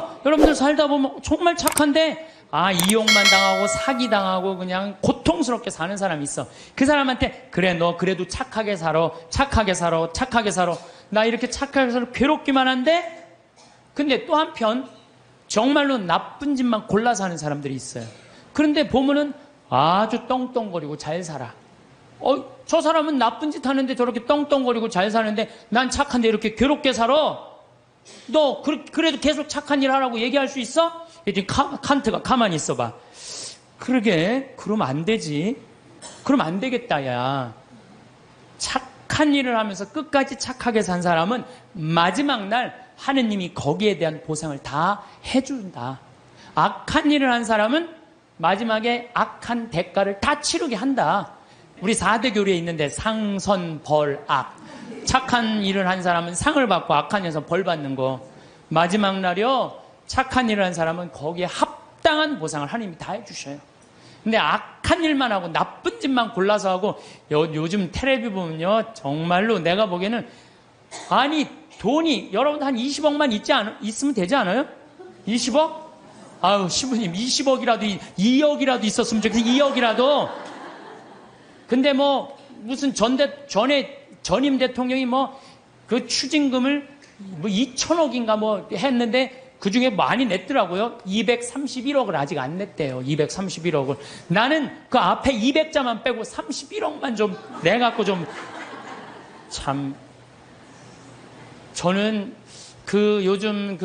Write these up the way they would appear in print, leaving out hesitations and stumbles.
그죠? 여러분들 살다 보면 정말 착한데 이용만 당하고 사기당하고 그냥 고통스럽게 사는 사람이 있어. 그 사람한테 그래 너 그래도 착하게 살아 착하게 살아 착하게 살아 나 이렇게 착하게 살아 괴롭기만 한데 근데 또 한편 정말로 나쁜 짓만 골라 사는 사람들이 있어요. 그런데 보면은 아주 떵떵거리고 잘 살아. 저 사람은 나쁜 짓 하는데 저렇게 떵떵거리고 잘 사는데 난 착한데 이렇게 괴롭게 살아. 너 그래도 계속 착한 일 하라고 얘기할 수 있어? 이제 칸트가 가만히 있어봐. 그러게 그러면 안 되지. 그럼 안 되겠다 야. 착한 일을 하면서 끝까지 착하게 산 사람은 마지막 날 하느님이 거기에 대한 보상을 다 해준다. 악한 일을 한 사람은 마지막에 악한 대가를 다 치르게 한다. 우리 4대 교리에 있는데 상, 선, 벌, 악. 착한 일을 한 사람은 상을 받고 악한 일에서 벌 받는 거. 마지막 날이요. 착한 일을 한 사람은 거기에 합당한 보상을 하나님이 다 해주셔요. 근데 악한 일만 하고 나쁜 짓만 골라서 하고 요즘 텔레비 보면요. 정말로 내가 보기에는 아니 돈이 여러분 한 20억만 있으면 되지 않아요? 20억? 아유 시부님 20억이라도 2억이라도 있었으면 좋겠어. 2억이라도. 근데 뭐 무슨 전임 대통령이 뭐 그 추징금을 뭐 2천억인가 뭐 했는데 그 중에 많이 냈더라고요. 231억을 아직 안 냈대요. 231억을. 나는 그 앞에 200자만 빼고 31억만 좀 내갖고 좀 참 저는 그 요즘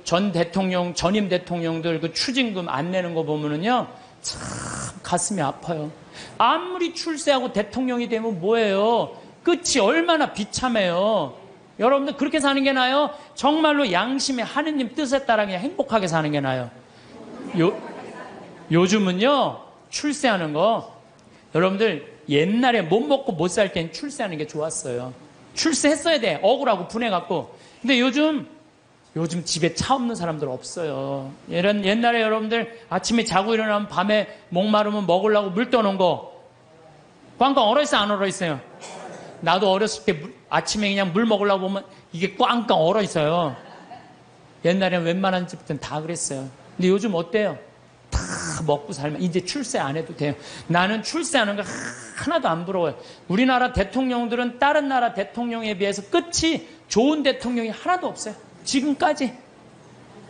전 대통령, 전임 대통령들 그 추징금 안 내는 거 보면은요, 참 가슴이 아파요. 아무리 출세하고 대통령이 되면 뭐예요? 끝이 얼마나 비참해요. 여러분들 그렇게 사는 게 나아요? 정말로 양심의 하느님 뜻에 따라 그냥 행복하게 사는 게 나아요. 요즘은요, 출세하는 거, 여러분들 옛날에 못 먹고 못 살 땐 출세하는 게 좋았어요. 출세했어야 돼. 억울하고 분해갖고. 근데 요즘 집에 차 없는 사람들 없어요. 옛날에 여러분들 아침에 자고 일어나면 밤에 목마르면 먹으려고 물 떠놓은 거 꽝꽝 얼어있어요? 안 얼어있어요? 나도 어렸을 때 아침에 그냥 물 먹으려고 보면 이게 꽝꽝 얼어있어요. 옛날에는 웬만한 집들은 다 그랬어요. 근데 요즘 어때요? 다 먹고 살면 이제 출세 안 해도 돼요. 나는 출세하는 거 하나도 안 부러워요. 우리나라 대통령들은 다른 나라 대통령에 비해서 끝이 좋은 대통령이 하나도 없어요. 지금까지.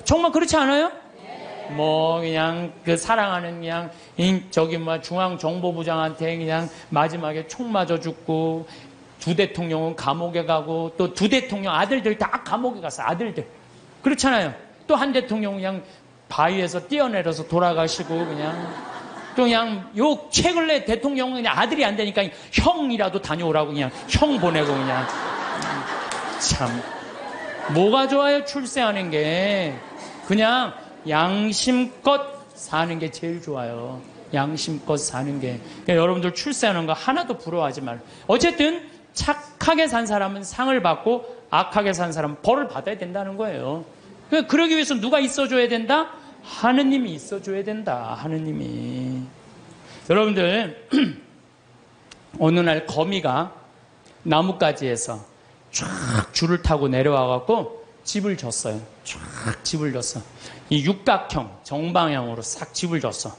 정말 그렇지 않아요? 뭐 그냥 그 사랑하는 그냥 중앙정보부장한테 그냥 마지막에 총 맞아 죽고 두 대통령은 감옥에 가고 또 두 대통령 아들들 다 감옥에 갔어. 아들들. 그렇잖아요. 또 한 대통령 그냥 바위에서 뛰어내려서 돌아가시고 그냥 또 그냥 요 최근에 대통령은 그냥 아들이 안 되니까 형이라도 다녀오라고 그냥 형 보내고 그냥 참 뭐가 좋아요? 출세하는 게 그냥 양심껏 사는 게 제일 좋아요. 양심껏 사는 게. 그러니까 여러분들 출세하는 거 하나도 부러워하지 말고. 어쨌든 착하게 산 사람은 상을 받고 악하게 산 사람은 벌을 받아야 된다는 거예요. 그러기 위해서 누가 있어줘야 된다? 하느님이 있어줘야 된다. 하느님이. 여러분들 어느 날 거미가 나뭇가지에서 쫙 줄을 타고 내려와갖고 집을 졌어요. 쫙 집을 졌어. 이 육각형 정방향으로 싹 집을 졌어.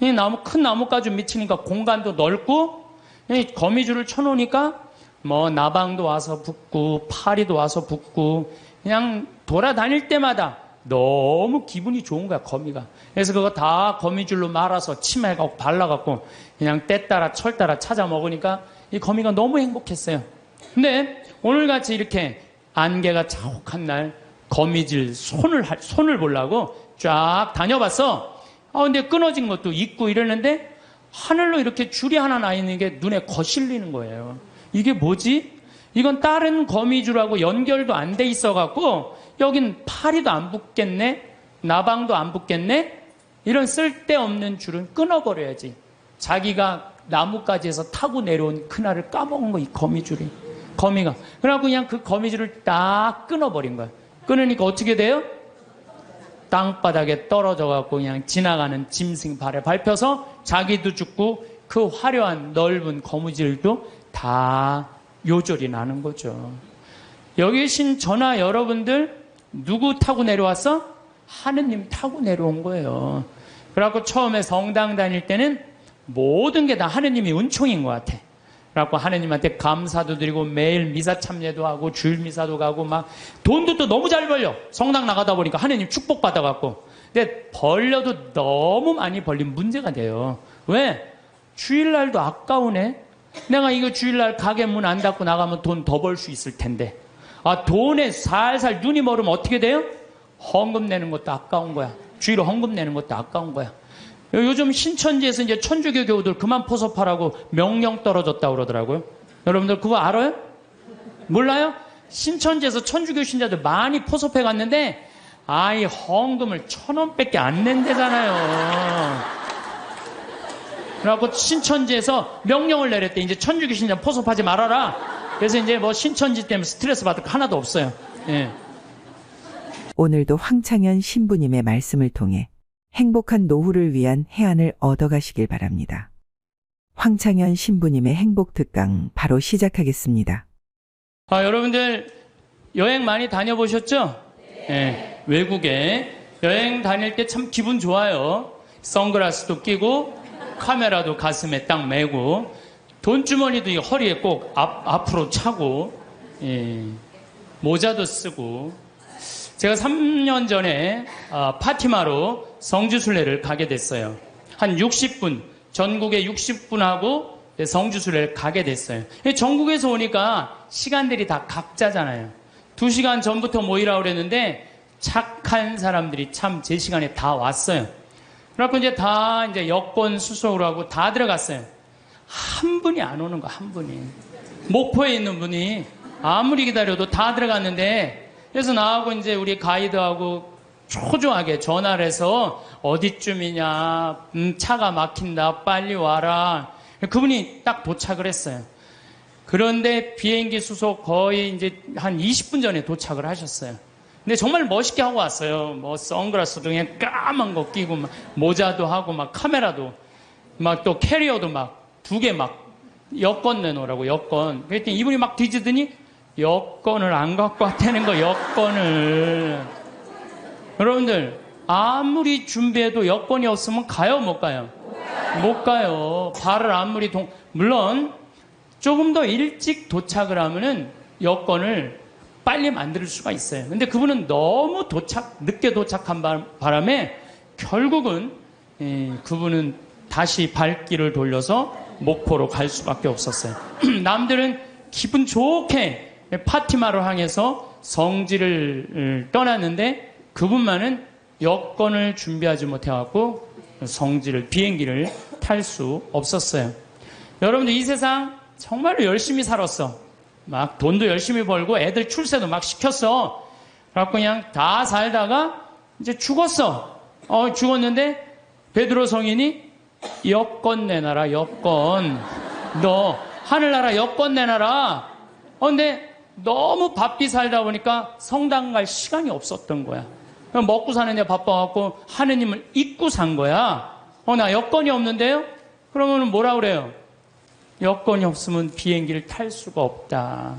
이 큰 나뭇가지 미치니까 공간도 넓고 이 거미줄을 쳐놓으니까 뭐 나방도 와서 붙고 파리도 와서 붙고 그냥 돌아다닐 때마다 너무 기분이 좋은 거야 거미가. 그래서 그거 다 거미줄로 말아서 침해갖고 발라갖고 그냥 때 따라 철 따라 찾아 먹으니까 이 거미가 너무 행복했어요. 근데 오늘같이 이렇게 안개가 자욱한 날 거미줄 손을 보려고 쫙 다녀봤어. 근데 끊어진 것도 있고 이러는데 하늘로 이렇게 줄이 하나 나 있는 게 눈에 거슬리는 거예요. 이게 뭐지? 이건 다른 거미줄하고 연결도 안 돼 있어갖고 여긴 파리도 안 붙겠네? 나방도 안 붙겠네? 이런 쓸데없는 줄은 끊어버려야지. 자기가 나뭇가지에서 타고 내려온 그날을 까먹은 거, 이 거미줄이. 거미가. 그래갖고 그냥 그 거미줄을 딱 끊어버린 거야. 끊으니까 어떻게 돼요? 땅바닥에 떨어져갖고 그냥 지나가는 짐승 발에 밟혀서 자기도 죽고 그 화려한 넓은 거미줄도 다 요절이 나는 거죠. 여기 계신 저나 여러분들 누구 타고 내려왔어? 하느님 타고 내려온 거예요. 그래갖고 처음에 성당 다닐 때는 모든 게 다 하느님이 은총인 것 같아. 그래갖고 하느님한테 감사도 드리고 매일 미사 참여도 하고 주일 미사도 가고 막 돈도 또 너무 잘 벌려. 성당 나가다 보니까 하느님 축복 받아갖고. 근데 벌려도 너무 많이 벌리면 문제가 돼요. 왜? 주일날도 아까우네. 내가 이거 주일날 가게 문 안 닫고 나가면 돈 더 벌 수 있을 텐데. 아, 돈에 살살 눈이 멀으면 어떻게 돼요? 헌금 내는 것도 아까운 거야. 주일 헌금 내는 것도 아까운 거야. 요즘 신천지에서 이제 천주교 교우들 그만 포섭하라고 명령 떨어졌다고 그러더라고요. 여러분들 그거 알아요? 몰라요? 신천지에서 천주교 신자들 많이 포섭해 갔는데 아이 헌금을 1,000원밖에 안 낸대잖아요. 그래갖고 신천지에서 명령을 내렸대. 이제 천주교 신자 포섭하지 말아라. 그래서 이제 뭐 신천지 때문에 스트레스 받을 거 하나도 없어요. 예. 오늘도 황창현 신부님의 말씀을 통해 행복한 노후를 위한 해안을 얻어가시길 바랍니다. 황창현 신부님의 행복 특강 바로 시작하겠습니다. 아, 여러분들 여행 많이 다녀보셨죠? 네. 외국에 여행 다닐 때 참 기분 좋아요. 선글라스도 끼고 카메라도 가슴에 딱 메고 돈주머니도 허리에 꼭 앞으로 차고 모자도 쓰고. 제가 3년 전에 파티마로 성지순례를 가게 됐어요. 한 60분, 전국에 60분하고 성지순례를 가게 됐어요. 전국에서 오니까 시간들이 다 각자잖아요. 2시간 전부터 모이라고 그랬는데 착한 사람들이 참 제 시간에 다 왔어요. 그래갖고 이제 다 이제 여권 수속을 하고 다 들어갔어요. 한 분이 안 오는 거, 한 분이. 목포에 있는 분이 아무리 기다려도 다 들어갔는데 그래서 나하고 이제 우리 가이드하고 초조하게 전화를 해서 어디쯤이냐, 차가 막힌다, 빨리 와라. 그분이 딱 도착을 했어요. 그런데 비행기 수속 거의 이제 한 20분 전에 도착을 하셨어요. 근데 정말 멋있게 하고 왔어요. 뭐 선글라스도 그냥 까만 거 끼고 막 모자도 하고 막 카메라도 막 또 캐리어도 막 2개 막 여권 내놓으라고 여권. 그랬더니 이분이 막 뒤지더니 여권을 안 갖고 왔다는 거, 여권을. 여러분들, 아무리 준비해도 여권이 없으면 가요, 못 가요? 못 가요. 발을 아무리 물론, 조금 더 일찍 도착을 하면은 여권을 빨리 만들 수가 있어요. 근데 그분은 너무 늦게 도착한 바람에 결국은, 그분은 다시 발길을 돌려서 목포로 갈 수밖에 없었어요. 남들은 기분 좋게 파티마를 향해서 성지를 떠났는데 그분만은 여권을 준비하지 못해갖고 비행기를 탈 수 없었어요. 여러분들 이 세상 정말로 열심히 살았어. 막 돈도 열심히 벌고 애들 출세도 막 시켰어. 그래갖고 그냥 다 살다가 이제 죽었어. 죽었는데 베드로 성인이 여권 내놔라, 여권. 너 하늘나라 여권 내놔라. 근데 너무 바삐 살다 보니까 성당 갈 시간이 없었던 거야. 먹고 사는데 바빠갖고 하느님을 잊고 산 거야. 나 여권이 없는데요? 그러면 뭐라 그래요? 여권이 없으면 비행기를 탈 수가 없다.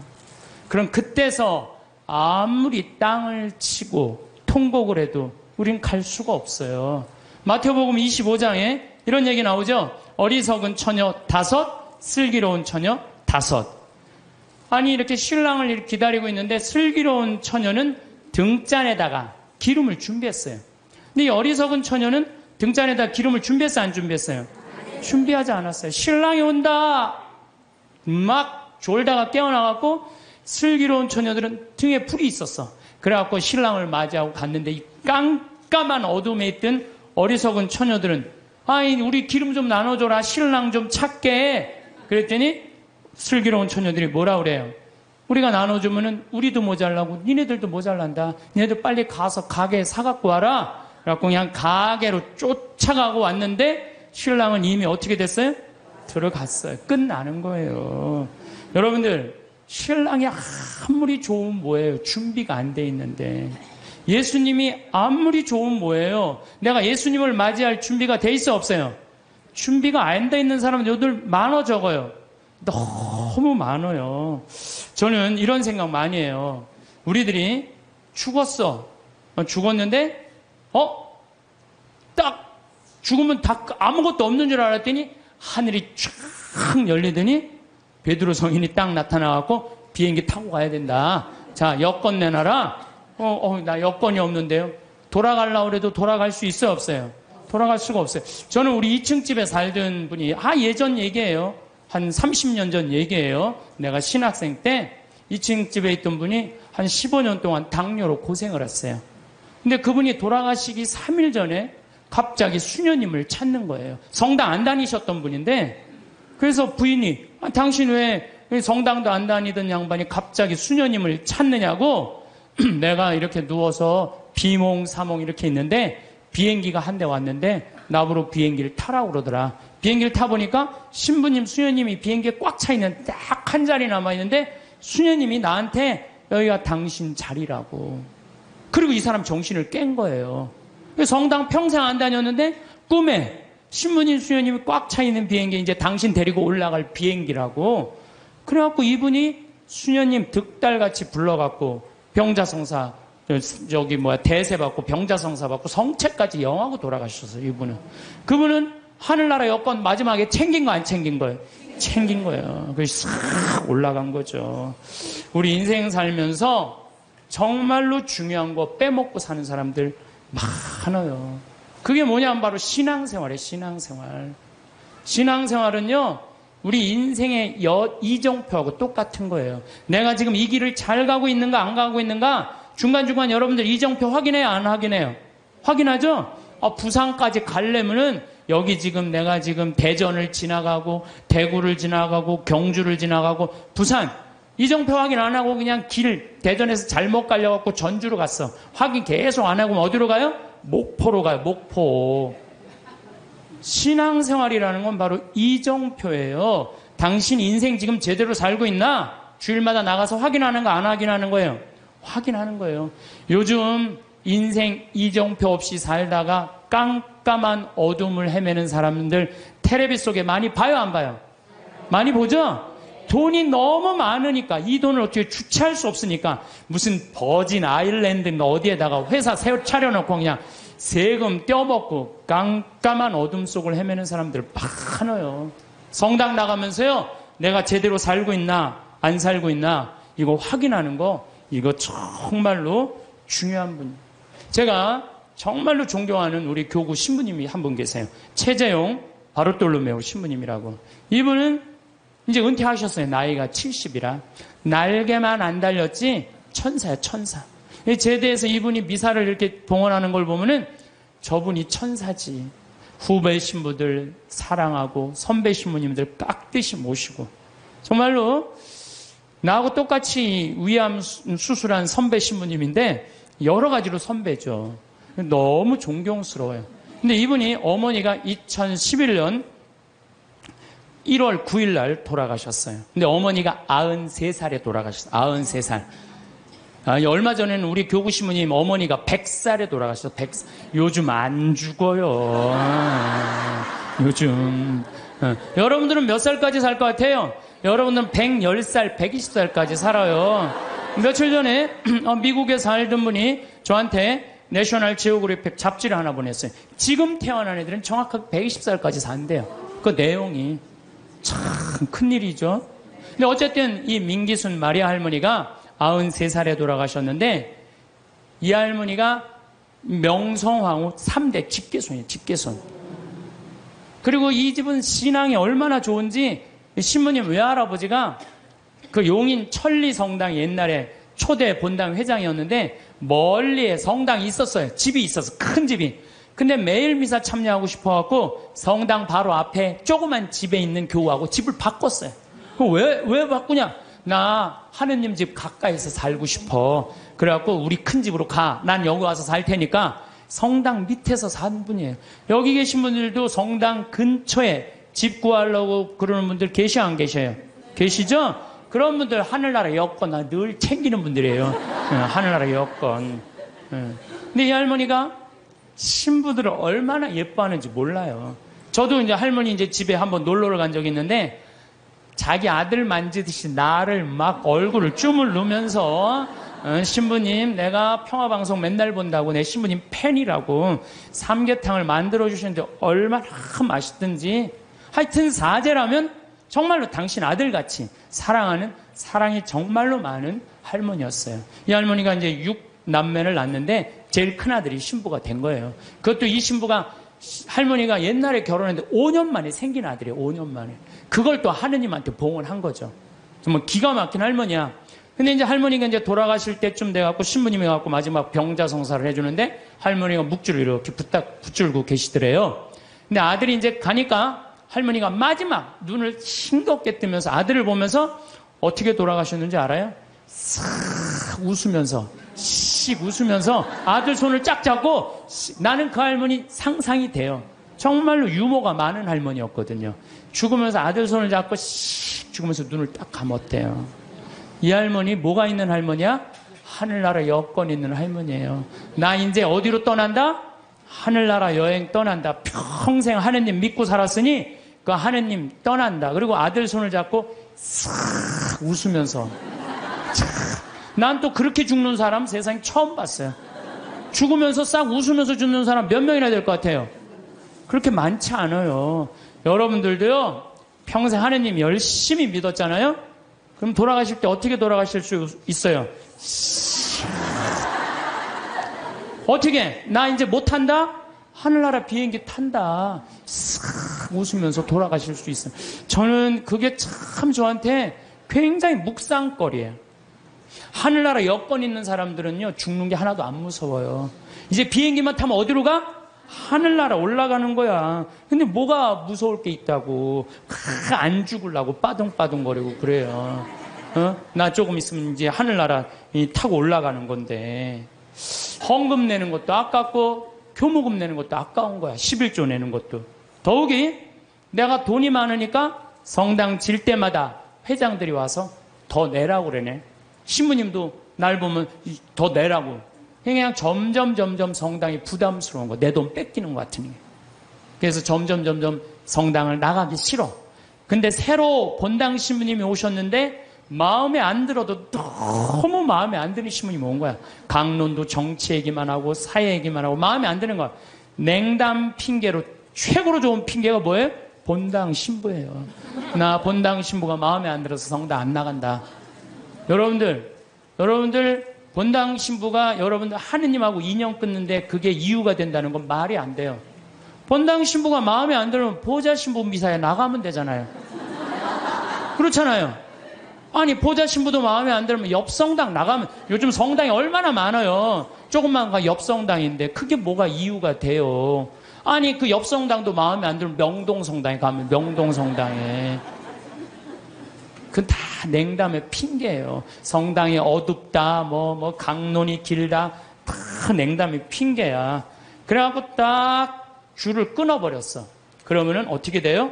그럼 그때서 아무리 땅을 치고 통곡을 해도 우린 갈 수가 없어요. 마태복음 25장에 이런 얘기 나오죠? 어리석은 처녀 5, 슬기로운 처녀 5. 아니 이렇게 신랑을 이렇게 기다리고 있는데 슬기로운 처녀는 등잔에다가 기름을 준비했어요. 근데 이 어리석은 처녀는 등잔에다 기름을 준비했어요, 안 준비했어요? 준비하지 않았어요. 신랑이 온다 막 졸다가 깨어나갖고 슬기로운 처녀들은 등에 불이 있었어. 그래갖고 신랑을 맞이하고 갔는데 이 깜깜한 어둠에 있던 어리석은 처녀들은 아이 우리 기름 좀 나눠줘라, 신랑 좀 찾게. 그랬더니 슬기로운 처녀들이 뭐라 그래요? 우리가 나눠주면은 우리도 모자라고 니네들도 모자란다. 니네들 빨리 가서 가게에 사갖고 와라. 그래갖고 그냥 가게로 쫓아가고 왔는데 신랑은 이미 어떻게 됐어요? 들어갔어요. 끝나는 거예요. 여러분들 신랑이 아무리 좋으면 뭐예요? 준비가 안 돼 있는데. 예수님이 아무리 좋으면 뭐예요? 내가 예수님을 맞이할 준비가 돼 있어 없어요? 준비가 안 돼 있는 사람은 요들 많아 적어요? 너무 많아요. 저는 이런 생각 많이 해요. 우리들이 죽었어. 죽었는데, 딱 죽으면 다 아무것도 없는 줄 알았더니 하늘이 쫙 열리더니 베드로 성인이 딱 나타나갖고 비행기 타고 가야 된다. 자, 여권 내놔라. 나 여권이 없는데요. 돌아가려고 해도 돌아갈 수 있어요, 없어요? 돌아갈 수가 없어요. 저는 우리 2층 집에 살던 분이, 예전 얘기예요. 한 30년 전 얘기예요. 내가 신학생 때 2층 집에 있던 분이 한 15년 동안 당뇨로 고생을 했어요. 근데 그분이 돌아가시기 3일 전에 갑자기 수녀님을 찾는 거예요. 성당 안 다니셨던 분인데, 그래서 부인이, 당신 왜 성당도 안 다니던 양반이 갑자기 수녀님을 찾느냐고, 내가 이렇게 누워서 비몽사몽 이렇게 있는데 비행기가 한 대 왔는데 나보고 비행기를 타라고 그러더라. 비행기를 타보니까 신부님, 수녀님이 비행기에 꽉 차 있는 딱 한 자리 남아있는데 수녀님이 나한테 여기가 당신 자리라고. 그리고 이 사람 정신을 깬 거예요. 성당 평생 안 다녔는데 꿈에 신부님, 수녀님이 꽉 차 있는 비행기, 이제 당신 데리고 올라갈 비행기라고. 그래갖고 이분이 수녀님 득달같이 불러갖고 병자성사, 대세 받고 병자성사 받고 성체까지 영하고 돌아가셨어요, 이분은. 그분은 하늘나라 여권 마지막에 챙긴 거 안 챙긴 거예요? 챙긴 거예요. 그래서 싹 올라간 거죠. 우리 인생 살면서 정말로 중요한 거 빼먹고 사는 사람들 많아요. 그게 뭐냐면 바로 신앙생활이에요, 신앙생활. 신앙생활은요, 우리 인생의 이정표하고 똑같은 거예요. 내가 지금 이 길을 잘 가고 있는가 안 가고 있는가 중간중간 여러분들 이정표 확인해요, 안 확인해요? 확인하죠? 부산까지 가려면은 여기 지금 내가 지금 대전을 지나가고 대구를 지나가고 경주를 지나가고 부산 이정표 확인 안 하고 그냥 대전에서 잘못 가려갖고 전주로 갔어. 확인 계속 안 하고 어디로 가요? 목포로 가요, 목포. 신앙생활이라는 건 바로 이정표예요. 당신 인생 지금 제대로 살고 있나? 주일마다 나가서 확인하는 거 안 확인하는 거예요? 확인하는 거예요. 요즘 인생 이정표 없이 살다가 깜깜한 어둠을 헤매는 사람들 텔레비 속에 많이 봐요, 안 봐요? 많이 보죠? 돈이 너무 많으니까 이 돈을 어떻게 주체할 수 없으니까 무슨 버진 아일랜드인가 어디에다가 회사 차려놓고 그냥 세금 떼어먹고 깜깜한 어둠 속을 헤매는 사람들 많아요. 성당 나가면서요, 내가 제대로 살고 있나 안 살고 있나 이거 확인하는 거, 이거 정말로 중요한 분. 제가 정말로 존경하는 우리 교구 신부님이 한 분 계세요. 최재용 바르톨로메오 신부님이라고. 이분은 이제 은퇴하셨어요. 나이가 70이라. 날개만 안 달렸지 천사야, 천사. 제대해서 이분이 미사를 이렇게 봉헌하는 걸 보면은 저분이 천사지. 후배 신부들 사랑하고 선배 신부님들 깍듯이 모시고, 정말로 나하고 똑같이 위암 수술한 선배 신부님인데 여러 가지로 선배죠. 너무 존경스러워요. 근데 이분이 어머니가 2011년 1월 9일 날 돌아가셨어요. 근데 어머니가 93살에 돌아가셨어요. 93살. 얼마 전에는 우리 교구 신부님 어머니가 100살에 돌아가셨어요. 100살. 요즘 안 죽어요. 요즘. 여러분들은 몇 살까지 살 것 같아요? 여러분들은 110살, 120살까지 살아요. 며칠 전에 미국에 살던 분이 저한테 내셔널 지오그래픽 잡지를 하나 보냈어요. 지금 태어난 애들은 정확하게 120살까지 산대요. 그 내용이 참 큰일이죠. 근데 어쨌든 이 민기순 마리아 할머니가 93살에 돌아가셨는데, 이 할머니가 명성황후 3대 집계손이에요, 집계손. 그리고 이 집은 신앙이 얼마나 좋은지 신부님 외할아버지가 그 용인 천리성당 옛날에 초대 본당 회장이었는데 멀리에 성당이 있었어요. 집이 있었어, 큰 집이. 근데 매일 미사 참여하고 싶어갖고 성당 바로 앞에 조그만 집에 있는 교우하고 집을 바꿨어요. 왜 바꾸냐? 나 하느님 집 가까이서 살고 싶어. 그래갖고 우리 큰 집으로 가. 난 여기 와서 살 테니까. 성당 밑에서 산 분이에요. 여기 계신 분들도 성당 근처에 집 구하려고 그러는 분들 계셔, 안 계셔요? 계시죠? 그런 분들 하늘나라 여권 늘 챙기는 분들이에요. 하늘나라 여권. 근데 이 할머니가 신부들을 얼마나 예뻐하는지 몰라요. 저도 이제 할머니 이제 집에 한번 놀러를 간 적이 있는데 자기 아들 만지듯이 나를 막 얼굴을 쭈물르면서 신부님 내가 평화방송 맨날 본다고 내 신부님 팬이라고 삼계탕을 만들어주시는데 얼마나 맛있든지. 하여튼 사제라면 정말로 당신 아들같이 사랑하는, 사랑이 정말로 많은 할머니였어요. 이 할머니가 이제 6남매를 낳는데 제일 큰 아들이 신부가 된 거예요. 그것도 이 신부가, 할머니가 옛날에 결혼했는데 5년 만에 생긴 아들이에요. 5년 만에. 그걸 또 하느님한테 봉을 한 거죠. 정말 기가 막힌 할머니야. 근데 이제 할머니가 이제 돌아가실 때쯤 돼갖고 신부님이 갖고 마지막 병자성사를 해주는데 할머니가 묵주를 이렇게 붙들고 계시더래요. 근데 아들이 이제 가니까 할머니가 마지막 눈을 싱겁게 뜨면서 아들을 보면서 어떻게 돌아가셨는지 알아요? 싹 웃으면서, 씩 웃으면서 아들 손을 쫙 잡고, 나는 그 할머니 상상이 돼요. 정말로 유머가 많은 할머니였거든요. 죽으면서 아들 손을 잡고 씩 죽으면서 눈을 딱 감았대요. 이 할머니 뭐가 있는 할머니야? 하늘나라 여권 있는 할머니예요. 나 이제 어디로 떠난다? 하늘나라 여행 떠난다. 평생 하느님 믿고 살았으니 그 하느님 떠난다. 그리고 아들 손을 잡고 싹 웃으면서. 난 또 그렇게 죽는 사람 세상에 처음 봤어요. 죽으면서 싹 웃으면서 죽는 사람 몇 명이나 될 것 같아요? 그렇게 많지 않아요. 여러분들도요, 평생 하느님 열심히 믿었잖아요? 그럼 돌아가실 때 어떻게 돌아가실 수 있어요? 어떻게? 나 이제 못 탄다? 하늘나라 비행기 탄다. 싹 웃으면서 돌아가실 수 있어요. 저는 그게 참 저한테 굉장히 묵상거리예요. 하늘나라 여권 있는 사람들은요, 죽는 게 하나도 안 무서워요. 이제 비행기만 타면 어디로 가? 하늘나라 올라가는 거야. 근데 뭐가 무서울 게 있다고. 안 죽으려고 빠둥빠둥거리고 그래요. 나 조금 있으면 이제 하늘나라 타고 올라가는 건데. 헌금 내는 것도 아깝고 교무금 내는 것도 아까운 거야. 11조 내는 것도. 더욱이 내가 돈이 많으니까 성당 질 때마다 회장들이 와서 더 내라고 그러네. 신부님도 날 보면 더 내라고. 그냥 점점 성당이 부담스러운 거. 내 돈 뺏기는 것 같으니. 그래서 점점 성당을 나가기 싫어. 근데 새로 본당 신부님이 오셨는데 마음에 안 들어도 너무 마음에 안 드는 신부님이 온 거야. 강론도 정치 얘기만 하고 사회 얘기만 하고 마음에 안 드는 거야. 냉담 핑계로 최고로 좋은 핑계가 뭐예요? 본당 신부예요. 나 본당 신부가 마음에 안 들어서 성당 안 나간다. 여러분들 본당 신부가 여러분들 하느님하고 인연 끊는데 그게 이유가 된다는 건 말이 안 돼요. 본당 신부가 마음에 안 들면 보좌 신부 미사에 나가면 되잖아요. 그렇잖아요. 아니 보좌 신부도 마음에 안 들면 옆 성당 나가면, 요즘 성당이 얼마나 많아요. 조금만 가 옆 성당인데 그게 뭐가 이유가 돼요. 아니 그 옆 성당도 마음에 안 들면 명동 성당에 가면 명동 성당에. 그건 다 냉담의 핑계예요. 성당이 어둡다, 뭐 강론이 길다, 다 냉담의 핑계야. 그래갖고 딱 줄을 끊어버렸어. 그러면은 어떻게 돼요?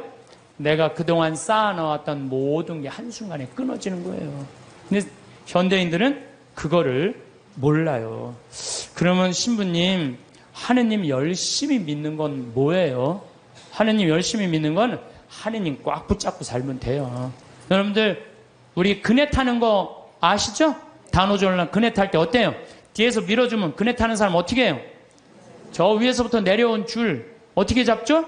내가 그동안 쌓아놓았던 모든 게 한순간에 끊어지는 거예요. 근데 현대인들은 그거를 몰라요. 그러면 신부님, 하느님 열심히 믿는 건 뭐예요? 하느님 열심히 믿는 건 하느님 꽉 붙잡고 살면 돼요. 여러분들 우리 그네 타는 거 아시죠? 단오절날 그네 탈 때 어때요? 뒤에서 밀어주면 그네 타는 사람 어떻게 해요? 저 위에서부터 내려온 줄 어떻게 잡죠?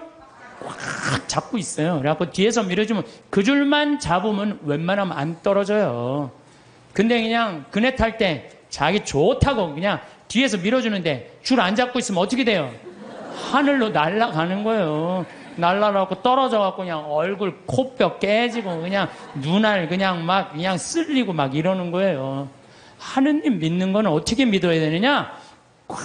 꽉 잡고 있어요. 그래갖고 뒤에서 밀어주면 그 줄만 잡으면 웬만하면 안 떨어져요. 근데 그냥 그네 탈 때 자기 좋다고 그냥 뒤에서 밀어주는데 줄 안 잡고 있으면 어떻게 돼요? 하늘로 날아가는 거예요. 날라가고 떨어져갖고 그냥 얼굴 코뼈 깨지고 그냥 눈알 그냥 막 그냥 쓸리고 막 이러는 거예요. 하느님 믿는 거는 어떻게 믿어야 되느냐? 꽉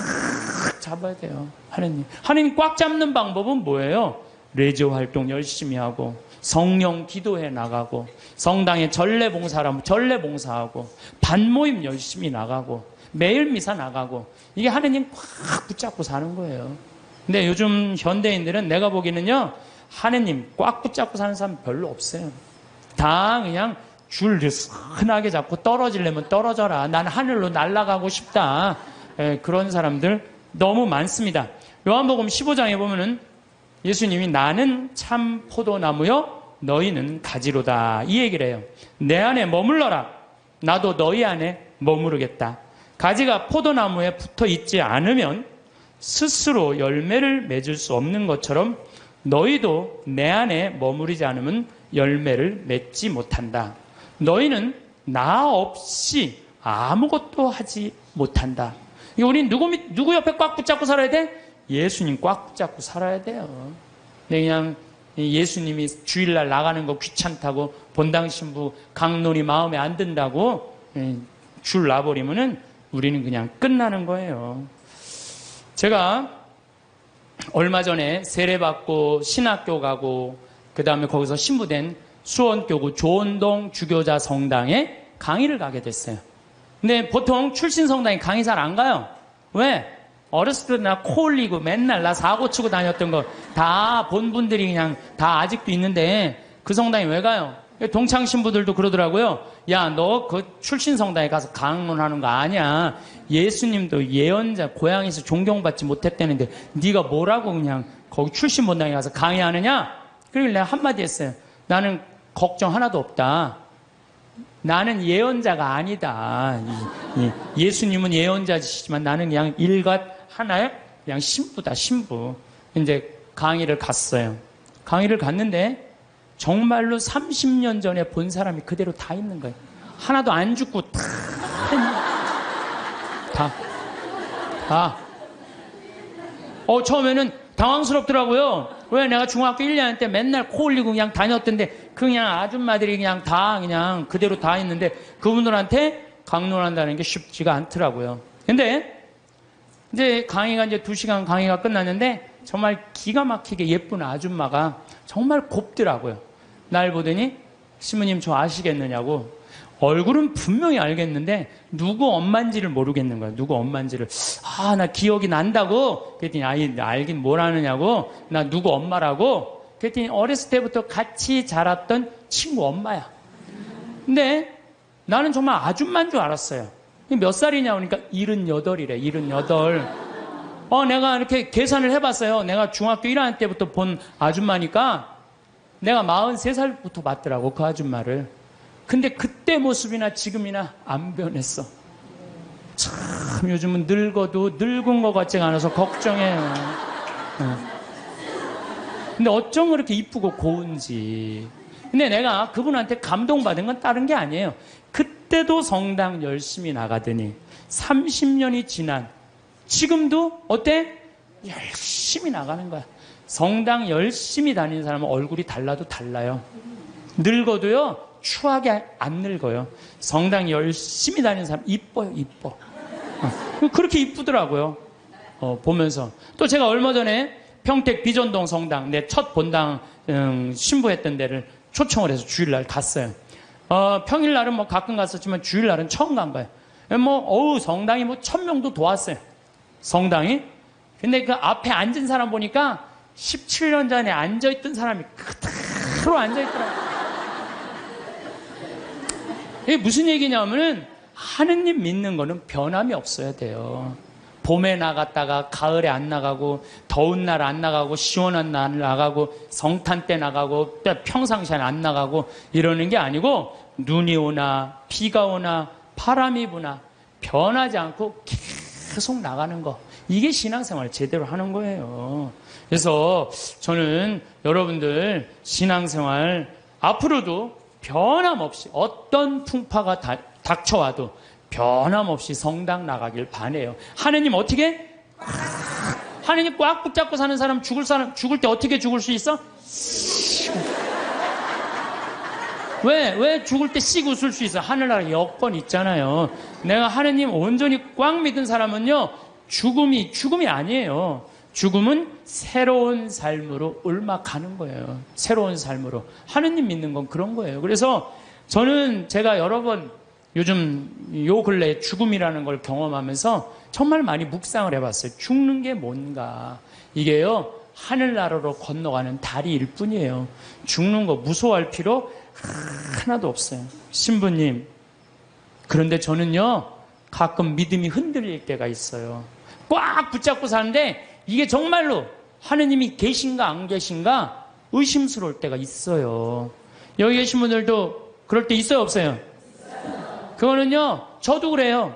잡아야 돼요. 하느님 꽉 잡는 방법은 뭐예요? 레저 활동 열심히 하고 성령 기도해 나가고 성당에 전례 봉사하면 전례 봉사하고 반모임 열심히 나가고 매일 미사 나가고 이게 하느님 꽉 붙잡고 사는 거예요. 근데 요즘 현대인들은 내가 보기에는요, 하느님 꽉 붙잡고 사는 사람 별로 없어요. 다 그냥 줄 흔하게 잡고 떨어지려면 떨어져라. 난 하늘로 날아가고 싶다. 그런 사람들 너무 많습니다. 요한복음 15장에 보면은 예수님이 나는 참 포도나무요 너희는 가지로다 이 얘기를 해요. 내 안에 머물러라. 나도 너희 안에 머무르겠다. 가지가 포도나무에 붙어 있지 않으면 스스로 열매를 맺을 수 없는 것처럼 너희도 내 안에 머무르지 않으면 열매를 맺지 못한다. 너희는 나 없이 아무것도 하지 못한다. 우리는 누구 옆에 꽉 붙잡고 살아야 돼? 예수님 꽉 붙잡고 살아야 돼요. 그냥 예수님이 주일날 나가는 거 귀찮다고 본당 신부 강론이 마음에 안 든다고 줄 놔버리면은 우리는 그냥 끝나는 거예요. 제가 얼마 전에 세례받고 신학교 가고 그 다음에 거기서 신부된 수원교구 조원동 주교자 성당에 강의를 가게 됐어요. 근데 보통 출신 성당에 강의 잘 안 가요. 왜? 어렸을 때 나 코 올리고 맨날 나 사고 치고 다녔던 거 다 본 분들이 그냥 다 아직도 있는데 그 성당에 왜 가요? 동창 신부들도 그러더라고요. 야, 너 그 출신 성당에 가서 강론하는 거 아니야. 예수님도 예언자 고향에서 존경받지 못했다는데 네가 뭐라고 그냥 거기 출신 본당에 가서 강의하느냐? 그러길래 내가 한마디 했어요. 나는 걱정 하나도 없다. 나는 예언자가 아니다. 예수님은 예언자시지만 나는 그냥 일갓 하나의 그냥 신부다, 신부. 이제 강의를 갔어요. 강의를 갔는데 정말로 30년 전에 본 사람이 그대로 다 있는 거예요. 하나도 안 죽고 다. 처음에는 당황스럽더라고요. 왜? 내가 중학교 1학년 때 맨날 코 올리고 그냥 다녔던데 그냥 아줌마들이 그냥 다 그냥 그대로 다 있는데 그분들한테 강론한다는 게 쉽지가 않더라고요. 근데 이제 강의가 이제 2시간 강의가 끝났는데 정말 기가 막히게 예쁜 아줌마가 정말 곱더라고요. 날 보더니 신부님 저 아시겠느냐고. 얼굴은 분명히 알겠는데 누구 엄마인지를 모르겠는 거야. 누구 엄마인지를. 나 기억이 난다고. 그랬더니 알긴 뭘 아느냐고. 나 누구 엄마라고. 그랬더니 어렸을 때부터 같이 자랐던 친구 엄마야. 근데 나는 정말 아줌마인 줄 알았어요. 몇 살이냐 그러니까 78이래. 78. 내가 이렇게 계산을 해봤어요. 내가 중학교 1학년 때부터 본 아줌마니까 내가 43살부터 봤더라고, 그 아줌마를. 근데 그때 모습이나 지금이나 안 변했어. 참 요즘은 늙어도 늙은 것 같지가 않아서 걱정해요. 근데 어쩜 그렇게 이쁘고 고운지. 근데 내가 그분한테 감동받은 건 다른 게 아니에요. 그때도 성당 열심히 나가더니 30년이 지난 지금도 어때? 열심히 나가는 거야. 성당 열심히 다니는 사람은 얼굴이 달라도 달라요. 늙어도요 추하게 안 늙어요. 성당 열심히 다니는 사람 이뻐요. 이뻐. 그렇게 이쁘더라고요. 보면서. 또 제가 얼마 전에 평택 비전동 성당 내 첫 본당 신부했던 데를 초청을 해서 주일날 갔어요. 평일날은 뭐 가끔 갔었지만 주일날은 처음 간 거예요. 성당이 1000명도 도왔어요. 성당이. 근데 그 앞에 앉은 사람 보니까 17년 전에 앉아있던 사람이 그대로 앉아있더라고요. 이게 무슨 얘기냐면은 하느님 믿는 거는 변함이 없어야 돼요. 봄에 나갔다가 가을에 안 나가고 더운 날 안 나가고 시원한 날 나가고 성탄 때 나가고 또 평상시에 안 나가고 이러는 게 아니고 눈이 오나 비가 오나 바람이 부나 변하지 않고 계속 나가는 거. 이게 신앙생활을 제대로 하는 거예요. 그래서 저는 여러분들 신앙생활 앞으로도 변함없이 어떤 풍파가 닥쳐와도 변함없이 성당 나가길 바라요. 하느님 어떻게? 하느님 꽉 붙잡고 사는 사람 죽을 때 어떻게 죽을 수 있어? 왜 죽을 때 씩 웃을 수 있어? 하늘나라 여건 있잖아요. 내가 하느님 온전히 꽉 믿은 사람은요 죽음이 아니에요. 죽음은 새로운 삶으로 옮아가는 거예요. 새로운 삶으로. 하느님 믿는 건 그런 거예요. 그래서 저는 제가 여러 번 요즘 요 근래에 죽음이라는 걸 경험하면서 정말 많이 묵상을 해봤어요. 죽는 게 뭔가. 이게요 하늘나라로 건너가는 다리일 뿐이에요. 죽는 거 무서워할 필요 하나도 없어요. 신부님, 그런데 저는요 가끔 믿음이 흔들릴 때가 있어요. 꽉 붙잡고 사는데 이게 정말로 하느님이 계신가 안 계신가 의심스러울 때가 있어요. 여기 계신 분들도 그럴 때 있어요 없어요? 그거는요 저도 그래요.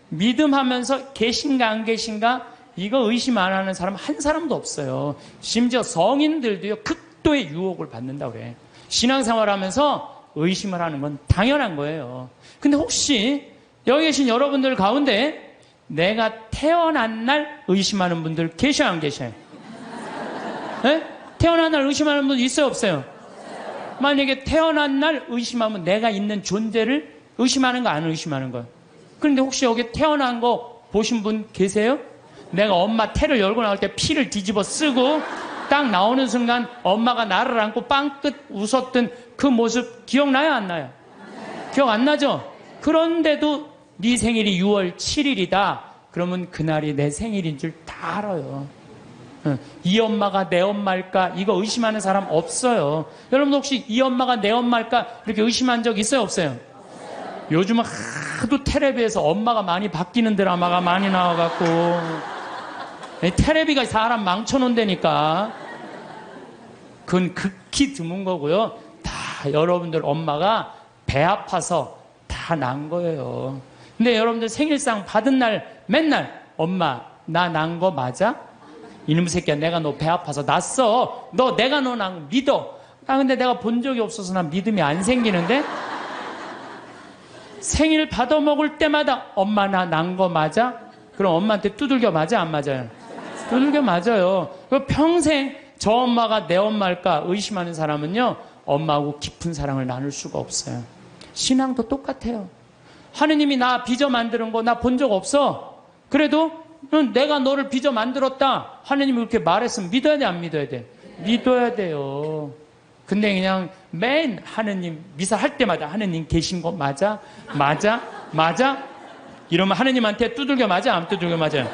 믿음하면서 계신가 안 계신가 이거 의심 안 하는 사람 한 사람도 없어요. 심지어 성인들도요 극도의 유혹을 받는다고 그래. 신앙생활하면서 의심을 하는 건 당연한 거예요. 근데 혹시 여기 계신 여러분들 가운데 내가 태어난 날 의심하는 분들 계셔 안 계셔요? 네? 태어난 날 의심하는 분 있어요 없어요? 만약에 태어난 날 의심하면 내가 있는 존재를 의심하는 거 안 의심하는 거예요? 그런데 혹시 여기 태어난 거 보신 분 계세요? 내가 엄마 태를 열고 나올 때 피를 뒤집어 쓰고 딱 나오는 순간 엄마가 나를 안고 빵긋 웃었던 그 모습 기억나요 안 나요? 기억 안 나죠? 그런데도 네 생일이 6월 7일이다. 그러면 그날이 내 생일인 줄 다 알아요. 이 엄마가 내 엄마일까? 이거 의심하는 사람 없어요. 여러분 혹시 이 엄마가 내 엄마일까? 이렇게 의심한 적 있어요 없어요? 요즘은 하도 텔레비에서 엄마가 많이 바뀌는 드라마가 많이 나와갖고 텔레비가 사람 망쳐놓는다니까. 그건 극히 드문 거고요. 다 여러분들 엄마가 배 아파서 다 난 거예요. 근데 여러분들 생일상 받은 날 맨날 엄마 나 난 거 맞아? 이놈의 새끼야 내가 너 배 아파서 났어. 내가 너 난 거 믿어. 근데 내가 본 적이 없어서 난 믿음이 안 생기는데 생일 받아 먹을 때마다 엄마 나 난 거 맞아? 그럼 엄마한테 두들겨 맞아 안 맞아요? 두들겨 맞아요. 평생 저 엄마가 내 엄마일까 의심하는 사람은요 엄마하고 깊은 사랑을 나눌 수가 없어요. 신앙도 똑같아요. 하느님이 나 빚어 만드는 거 나 본 적 없어. 그래도 내가 너를 빚어 만들었다. 하느님이 그렇게 말했으면 믿어야 돼 안 믿어야 돼? 믿어야 돼요. 근데 그냥 맨 하느님 미사 할 때마다 하느님 계신 거 맞아? 맞아? 맞아? 이러면 하느님한테 두들겨 맞아? 안 두들겨 맞아요?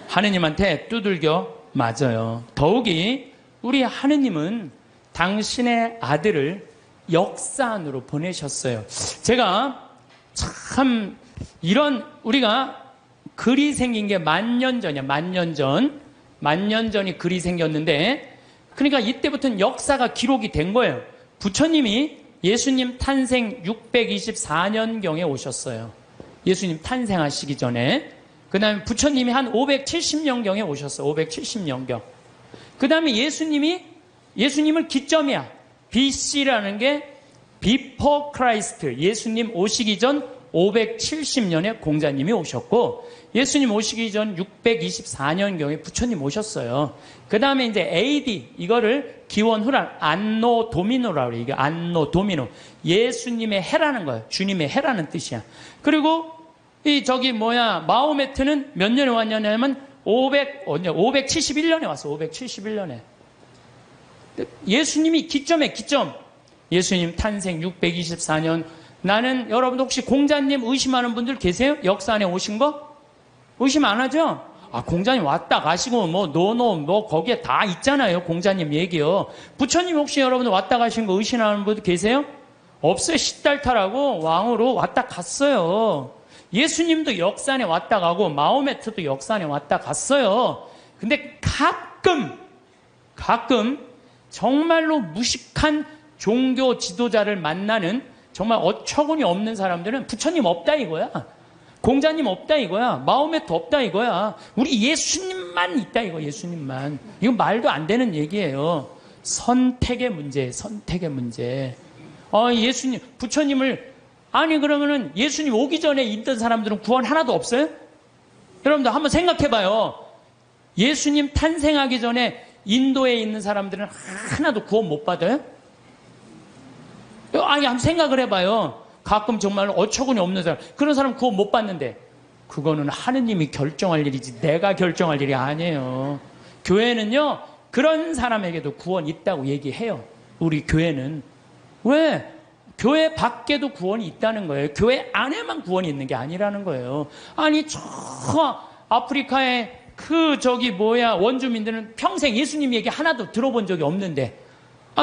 하느님한테 두들겨 맞아요. 더욱이 우리 하느님은 당신의 아들을 역사 안으로 보내셨어요. 제가 참 이런 우리가 글이 생긴 게 10,000년 전이야. 10,000년 전. 10,000년 전이 글이 생겼는데 그러니까 이때부터는 역사가 기록이 된 거예요. 부처님이 예수님 탄생 624년경에 오셨어요. 예수님 탄생하시기 전에. 그 다음에 부처님이 한 570년경에 오셨어요. 570년경. 그 다음에 예수님을 기점이야. BC라는 게 Before Christ. 예수님 오시기 전 570년에 공자님이 오셨고, 예수님 오시기 전 624년경에 부처님 오셨어요. 그 다음에 이제 AD, 이거를 기원 후란 안노 도미노라고 그래요. 이게 안노 도미노. 예수님의 해라는 거예요. 주님의 해라는 뜻이야. 그리고 마호메트는 몇 년에 왔냐면 571년에 왔어. 571년에. 예수님이 기점. 예수님 탄생 624년. 나는 여러분들 혹시 공자님 의심하는 분들 계세요? 역사 안에 오신 거? 의심 안 하죠? 공자님 왔다 가시고 거기에 다 있잖아요. 공자님 얘기요. 부처님 혹시 여러분들 왔다 가신 거 의심하는 분들 계세요? 없어요. 시달타라고 왕으로 왔다 갔어요. 예수님도 역사 안에 왔다 가고 마호메트도 역사 안에 왔다 갔어요. 근데 가끔 정말로 무식한 종교 지도자를 만나는 정말 어처구니 없는 사람들은 부처님 없다 이거야. 공자님 없다 이거야. 마호메트 없다 이거야. 우리 예수님만 있다 이거. 예수님만. 이건 말도 안 되는 얘기예요. 선택의 문제. 예수님, 부처님을 그러면은 예수님 오기 전에 있던 사람들은 구원 하나도 없어요? 여러분들 한번 생각해봐요. 예수님 탄생하기 전에 인도에 있는 사람들은 하나도 구원 못 받아요? 한번 생각을 해봐요. 가끔 정말 어처구니 없는 사람, 그런 사람 구원 못 받는데 그거는 하느님이 결정할 일이지 내가 결정할 일이 아니에요. 교회는요 그런 사람에게도 구원 있다고 얘기해요. 우리 교회는. 왜? 교회 밖에도 구원이 있다는 거예요. 교회 안에만 구원이 있는 게 아니라는 거예요. 저 아프리카의 원주민들은 평생 예수님 얘기 하나도 들어본 적이 없는데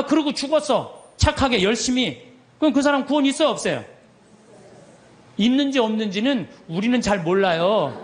그러고 죽었어. 착하게 열심히. 그럼 그 사람 구원 있어요 없어요? 있는지 없는지는 우리는 잘 몰라요.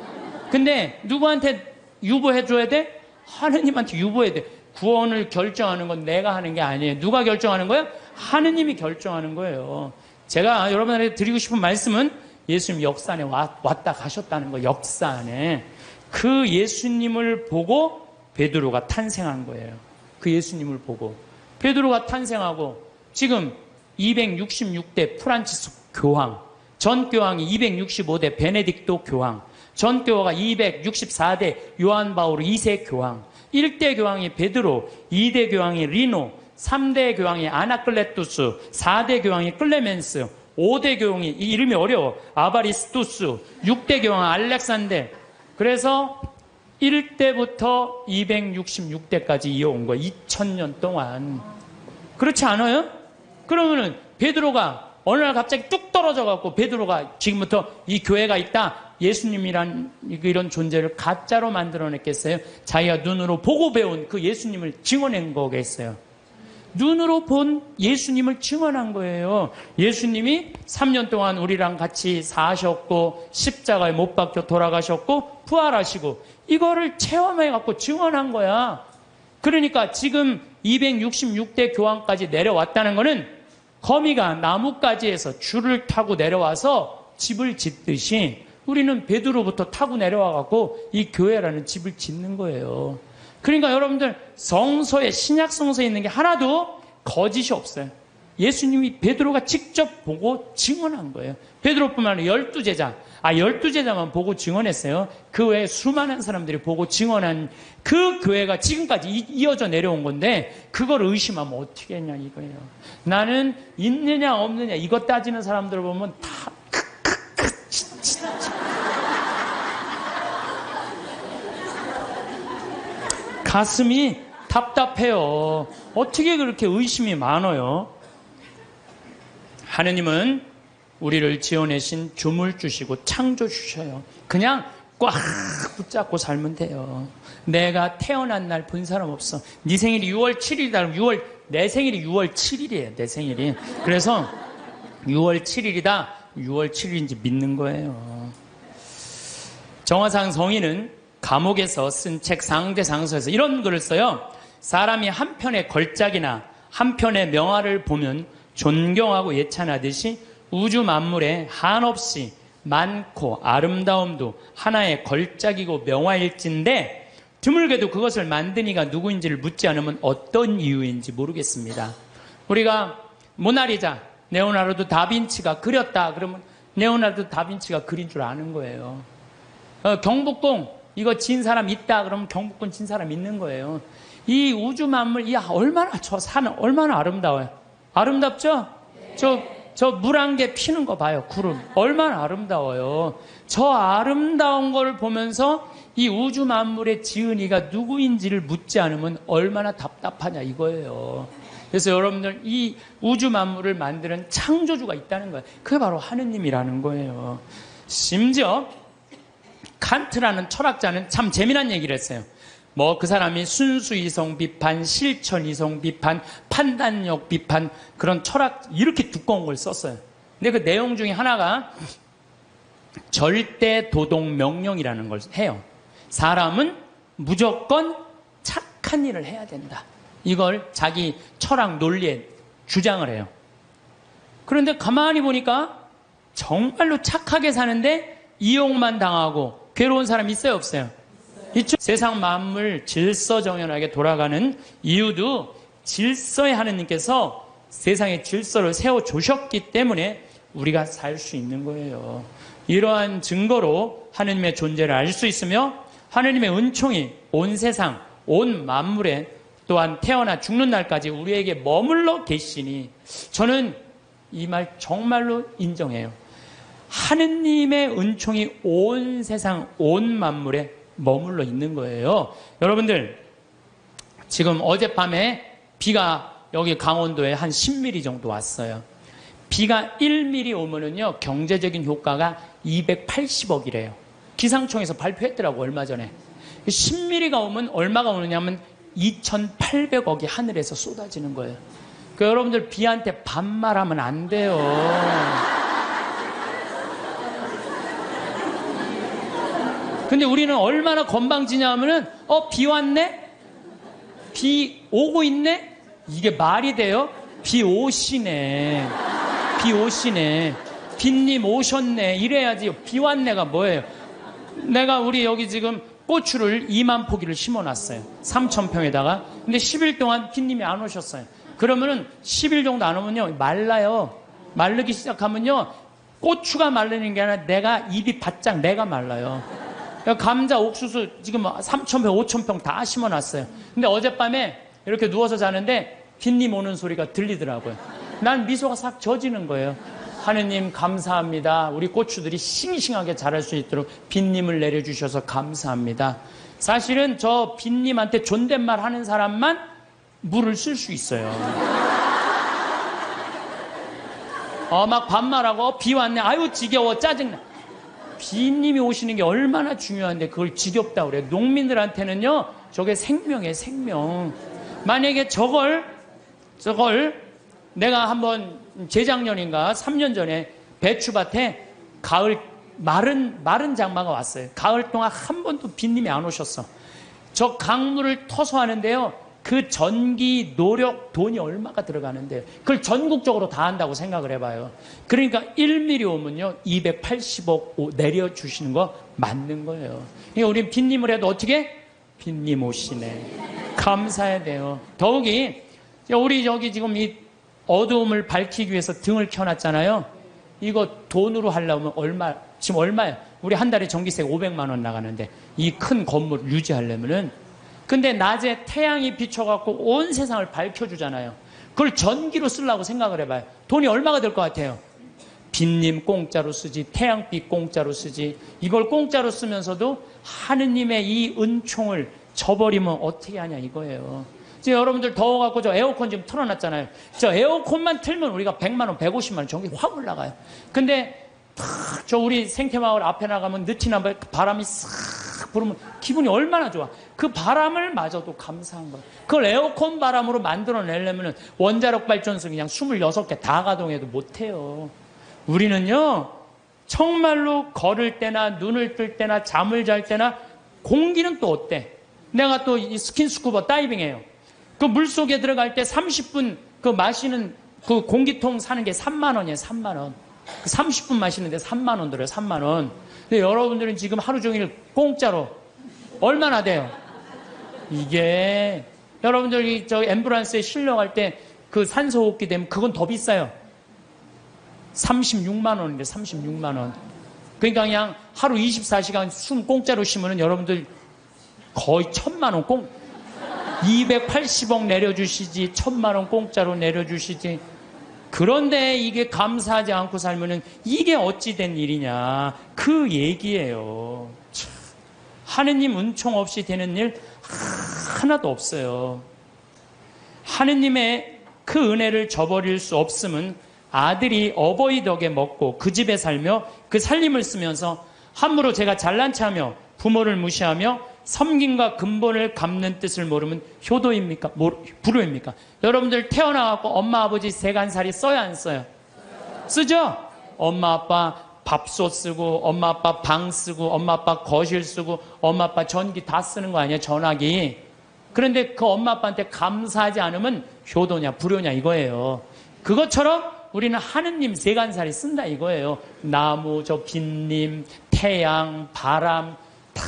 근데 누구한테 유보해줘야 돼? 하느님한테 유보해야 돼. 구원을 결정하는 건 내가 하는 게 아니에요. 누가 결정하는 거예요? 하느님이 결정하는 거예요. 제가 여러분들에게 드리고 싶은 말씀은 예수님 역사 안에 왔다 가셨다는 거, 역사 안에. 그 예수님을 보고 베드로가 탄생한 거예요. 그 예수님을 보고. 베드로가 탄생하고 지금 266대 프란치스 교황, 전 교황이 265대 베네딕토 교황, 전 교황이 264대 요한 바오로 2세 교황, 1대 교황이 베드로, 2대 교황이 리노, 3대 교황이 아나클레투스, 4대 교황이 클레멘스, 5대 교황이, 이 이름이 어려워, 아바리스투스, 6대 교황 알렉산데. 그래서 1대부터 266대까지 이어온 거예요. 2000년 동안. 그렇지 않아요? 그러면은 베드로가 어느 날 갑자기 뚝 떨어져 갖고 베드로가 지금부터 이 교회가 있다, 예수님이란 이런 존재를 가짜로 만들어냈겠어요? 자기가 눈으로 보고 배운 그 예수님을 증언한 거겠어요? 눈으로 본 예수님을 증언한 거예요. 예수님이 3년 동안 우리랑 같이 사셨고 십자가에 못 박혀 돌아가셨고 부활하시고 이거를 체험해갖고 증언한 거야. 그러니까 지금 266대 교황까지 내려왔다는 거는 거미가 나뭇가지에서 줄을 타고 내려와서 집을 짓듯이 우리는 베드로부터 타고 내려와갖고 이 교회라는 집을 짓는 거예요. 그러니까 여러분들 성서에, 신약 성서에 있는 게 하나도 거짓이 없어요. 예수님이 베드로가 직접 보고 증언한 거예요. 베드로뿐만 아니라 12제자, 12제자만 보고 증언했어요. 그 외에 수많은 사람들이 보고 증언한 그 교회가 지금까지 이어져 내려온 건데 그걸 의심하면 어떻게 했냐 이거예요. 나는 있느냐 없느냐 이것 따지는 사람들을 보면 다 가슴이 답답해요. 어떻게 그렇게 의심이 많아요? 하느님은 우리를 지어내신 주물주시고 창조주셔요. 그냥 꽉 붙잡고 살면 돼요. 내가 태어난 날 본 사람 없어. 네 생일이 6월 7일이다. 내 생일이 6월 7일이에요. 내 생일이. 그래서 6월 7일이다. 6월 7일인지 믿는 거예요. 정화상 성인은 감옥에서 쓴 책 상대상서에서 이런 글을 써요. 사람이 한 편의 걸작이나 한 편의 명화를 보면 존경하고 예찬하듯이 우주 만물에 한없이 많고 아름다움도 하나의 걸작이고 명화일진데 드물게도 그것을 만든 이가 누구인지를 묻지 않으면 어떤 이유인지 모르겠습니다. 우리가 모나리자, 레오나르도 다빈치가 그렸다 그러면 레오나르도 다빈치가 그린 줄 아는 거예요. 경복궁 이거 진 사람 있다 그러면 경복궁 진 사람 있는 거예요. 이 우주 만물, 얼마나 저 산은 얼마나 아름다워요. 아름답죠? 저 물 한 개 피는 거 봐요. 구름 얼마나 아름다워요. 저 아름다운 걸 보면서 이 우주 만물의 지은이가 누구인지를 묻지 않으면 얼마나 답답하냐 이거예요. 그래서 여러분들 이 우주 만물을 만드는 창조주가 있다는 거예요. 그게 바로 하느님이라는 거예요. 심지어 칸트라는 철학자는 참 재미난 얘기를 했어요. 뭐 그 사람이 순수이성 비판, 실천이성 비판, 판단력 비판 그런 철학 이렇게 두꺼운 걸 썼어요. 근데 그 내용 중에 하나가 절대 도덕 명령이라는 걸 해요. 사람은 무조건 착한 일을 해야 된다. 이걸 자기 철학 논리에 주장을 해요. 그런데 가만히 보니까 정말로 착하게 사는데 이용만 당하고 괴로운 사람 있어요, 없어요? 있죠? 세상 만물 질서정연하게 돌아가는 이유도 질서의 하느님께서 세상의 질서를 세워주셨기 때문에 우리가 살 수 있는 거예요. 이러한 증거로 하느님의 존재를 알 수 있으며 하느님의 은총이 온 세상, 온 만물에 또한 태어나 죽는 날까지 우리에게 머물러 계시니 저는 이 말 정말로 인정해요. 하느님의 은총이 온 세상, 온 만물에 머물러 있는 거예요. 여러분들, 지금 어젯밤에 비가 여기 강원도에 한 10mm 정도 왔어요. 비가 1mm 오면은요, 경제적인 효과가 280억이래요. 기상청에서 발표했더라고, 얼마 전에. 10mm가 오면 얼마가 오느냐면 2,800억이 하늘에서 쏟아지는 거예요. 그 여러분들 비한테 반말하면 안 돼요. 근데 우리는 얼마나 건방지냐 하면은 비 왔네? 비 오고 있네? 이게 말이 돼요? 비 오시네. 비 오시네. 빈님 오셨네 이래야지. 비 왔네가 뭐예요? 내가 우리 여기 지금 고추를 2만 포기를 심어놨어요. 3,000평에다가. 근데 10일 동안 빈님이 안 오셨어요. 그러면은 10일 정도 안 오면요 말라요. 마르기 시작하면요 고추가 마르는 게 아니라 내가 입이 바짝 내가 말라요. 감자, 옥수수 지금 3,000평, 5,000평 다 심어놨어요. 근데 어젯밤에 이렇게 누워서 자는데 빈님 오는 소리가 들리더라고요. 난 미소가 싹 젖이는 거예요. 하느님 감사합니다. 우리 고추들이 싱싱하게 자랄 수 있도록 빈님을 내려주셔서 감사합니다. 사실은 저 빈님한테 존댓말 하는 사람만 물을 쓸 수 있어요. 막 반말하고 비 왔네. 아유 지겨워 짜증나. 빈님이 오시는 게 얼마나 중요한데 그걸 지겹다 그래. 농민들한테는요 저게 생명이에요. 생명. 만약에 저걸 내가 한번 재작년인가 3년 전에 배추밭에 가을 마른 장마가 왔어요. 가을 동안 한 번도 빈님이 안 오셨어. 저 강물을 터서 하는데요. 그 전기, 노력, 돈이 얼마가 들어가는데요. 그걸 전국적으로 다 한다고 생각을 해봐요. 그러니까 1mm 오면요 280억 내려주시는 거 맞는 거예요. 그러니까 우리 빈님을 해도 어떻게? 빈님 오시네. 감사해야 돼요. 더욱이 우리 여기 지금 이 어두움을 밝히기 위해서 등을 켜놨잖아요. 이거 돈으로 하려면 지금 얼마예요? 우리 한 달에 전기세 500만 원 나가는데 이 큰 건물 유지하려면은. 근데 낮에 태양이 비춰갖고 온 세상을 밝혀주잖아요. 그걸 전기로 쓰려고 생각을 해봐요. 돈이 얼마가 될 것 같아요? 빈님 공짜로 쓰지, 태양빛 공짜로 쓰지. 이걸 공짜로 쓰면서도 하느님의 이 은총을 저버리면 어떻게 하냐 이거예요. 지금 여러분들 더워갖고 저 에어컨 지금 틀어놨잖아요. 저 에어컨만 틀면 우리가 100만 원, 150만 원 전기 확 올라가요. 근데 저 우리 생태마을 앞에 나가면 느티나 바람이 싹 불으면 기분이 얼마나 좋아. 그 바람을 마저도 감사한 거야. 그걸 에어컨 바람으로 만들어내려면 원자력 발전소 그냥 26개 다 가동해도 못해요. 우리는요 정말로 걸을 때나 눈을 뜰 때나 잠을 잘 때나 공기는 또 어때? 내가 또 이 스킨스쿠버 다이빙해요. 그 물속에 들어갈 때 30분 그 마시는 그 공기통 사는 게 3만 원이에요. 3만 원. 30분 마시는데 3만 원 들어요. 3만 원. 근데 여러분들은 지금 하루 종일 공짜로 얼마나 돼요? 이게 여러분들이 저 앰뷸런스에 실려갈 때 그 산소호흡기 되면 그건 더 비싸요. 36만 원인데 36만 원. 그러니까 그냥 하루 24시간 숨 공짜로 쉬면은 여러분들 거의 1,000만 원 280억 내려주시지 1,000만 원 공짜로 내려주시지. 그런데 이게 감사하지 않고 살면은 이게 어찌 된 일이냐 그 얘기예요. 하느님 은총 없이 되는 일 하나도 없어요. 하느님의 그 은혜를 저버릴 수 없음은 아들이 어버이 덕에 먹고 그 집에 살며 그 살림을 쓰면서 함부로 제가 잘난 체하며 부모를 무시하며 섬김과 근본을 갚는 뜻을 모르면 효도입니까? 불효입니까? 여러분들 태어나갖고 엄마 아버지 세간살이 써요 안 써요? 쓰죠? 엄마 아빠 밥솥 쓰고 엄마 아빠 방 쓰고 엄마 아빠 거실 쓰고 엄마 아빠 전기 다 쓰는 거 아니에요? 전화기. 그런데 그 엄마 아빠한테 감사하지 않으면 효도냐 불효냐 이거예요. 그것처럼 우리는 하느님 세간살이 쓴다 이거예요. 나무, 저 빈님, 태양, 바람 다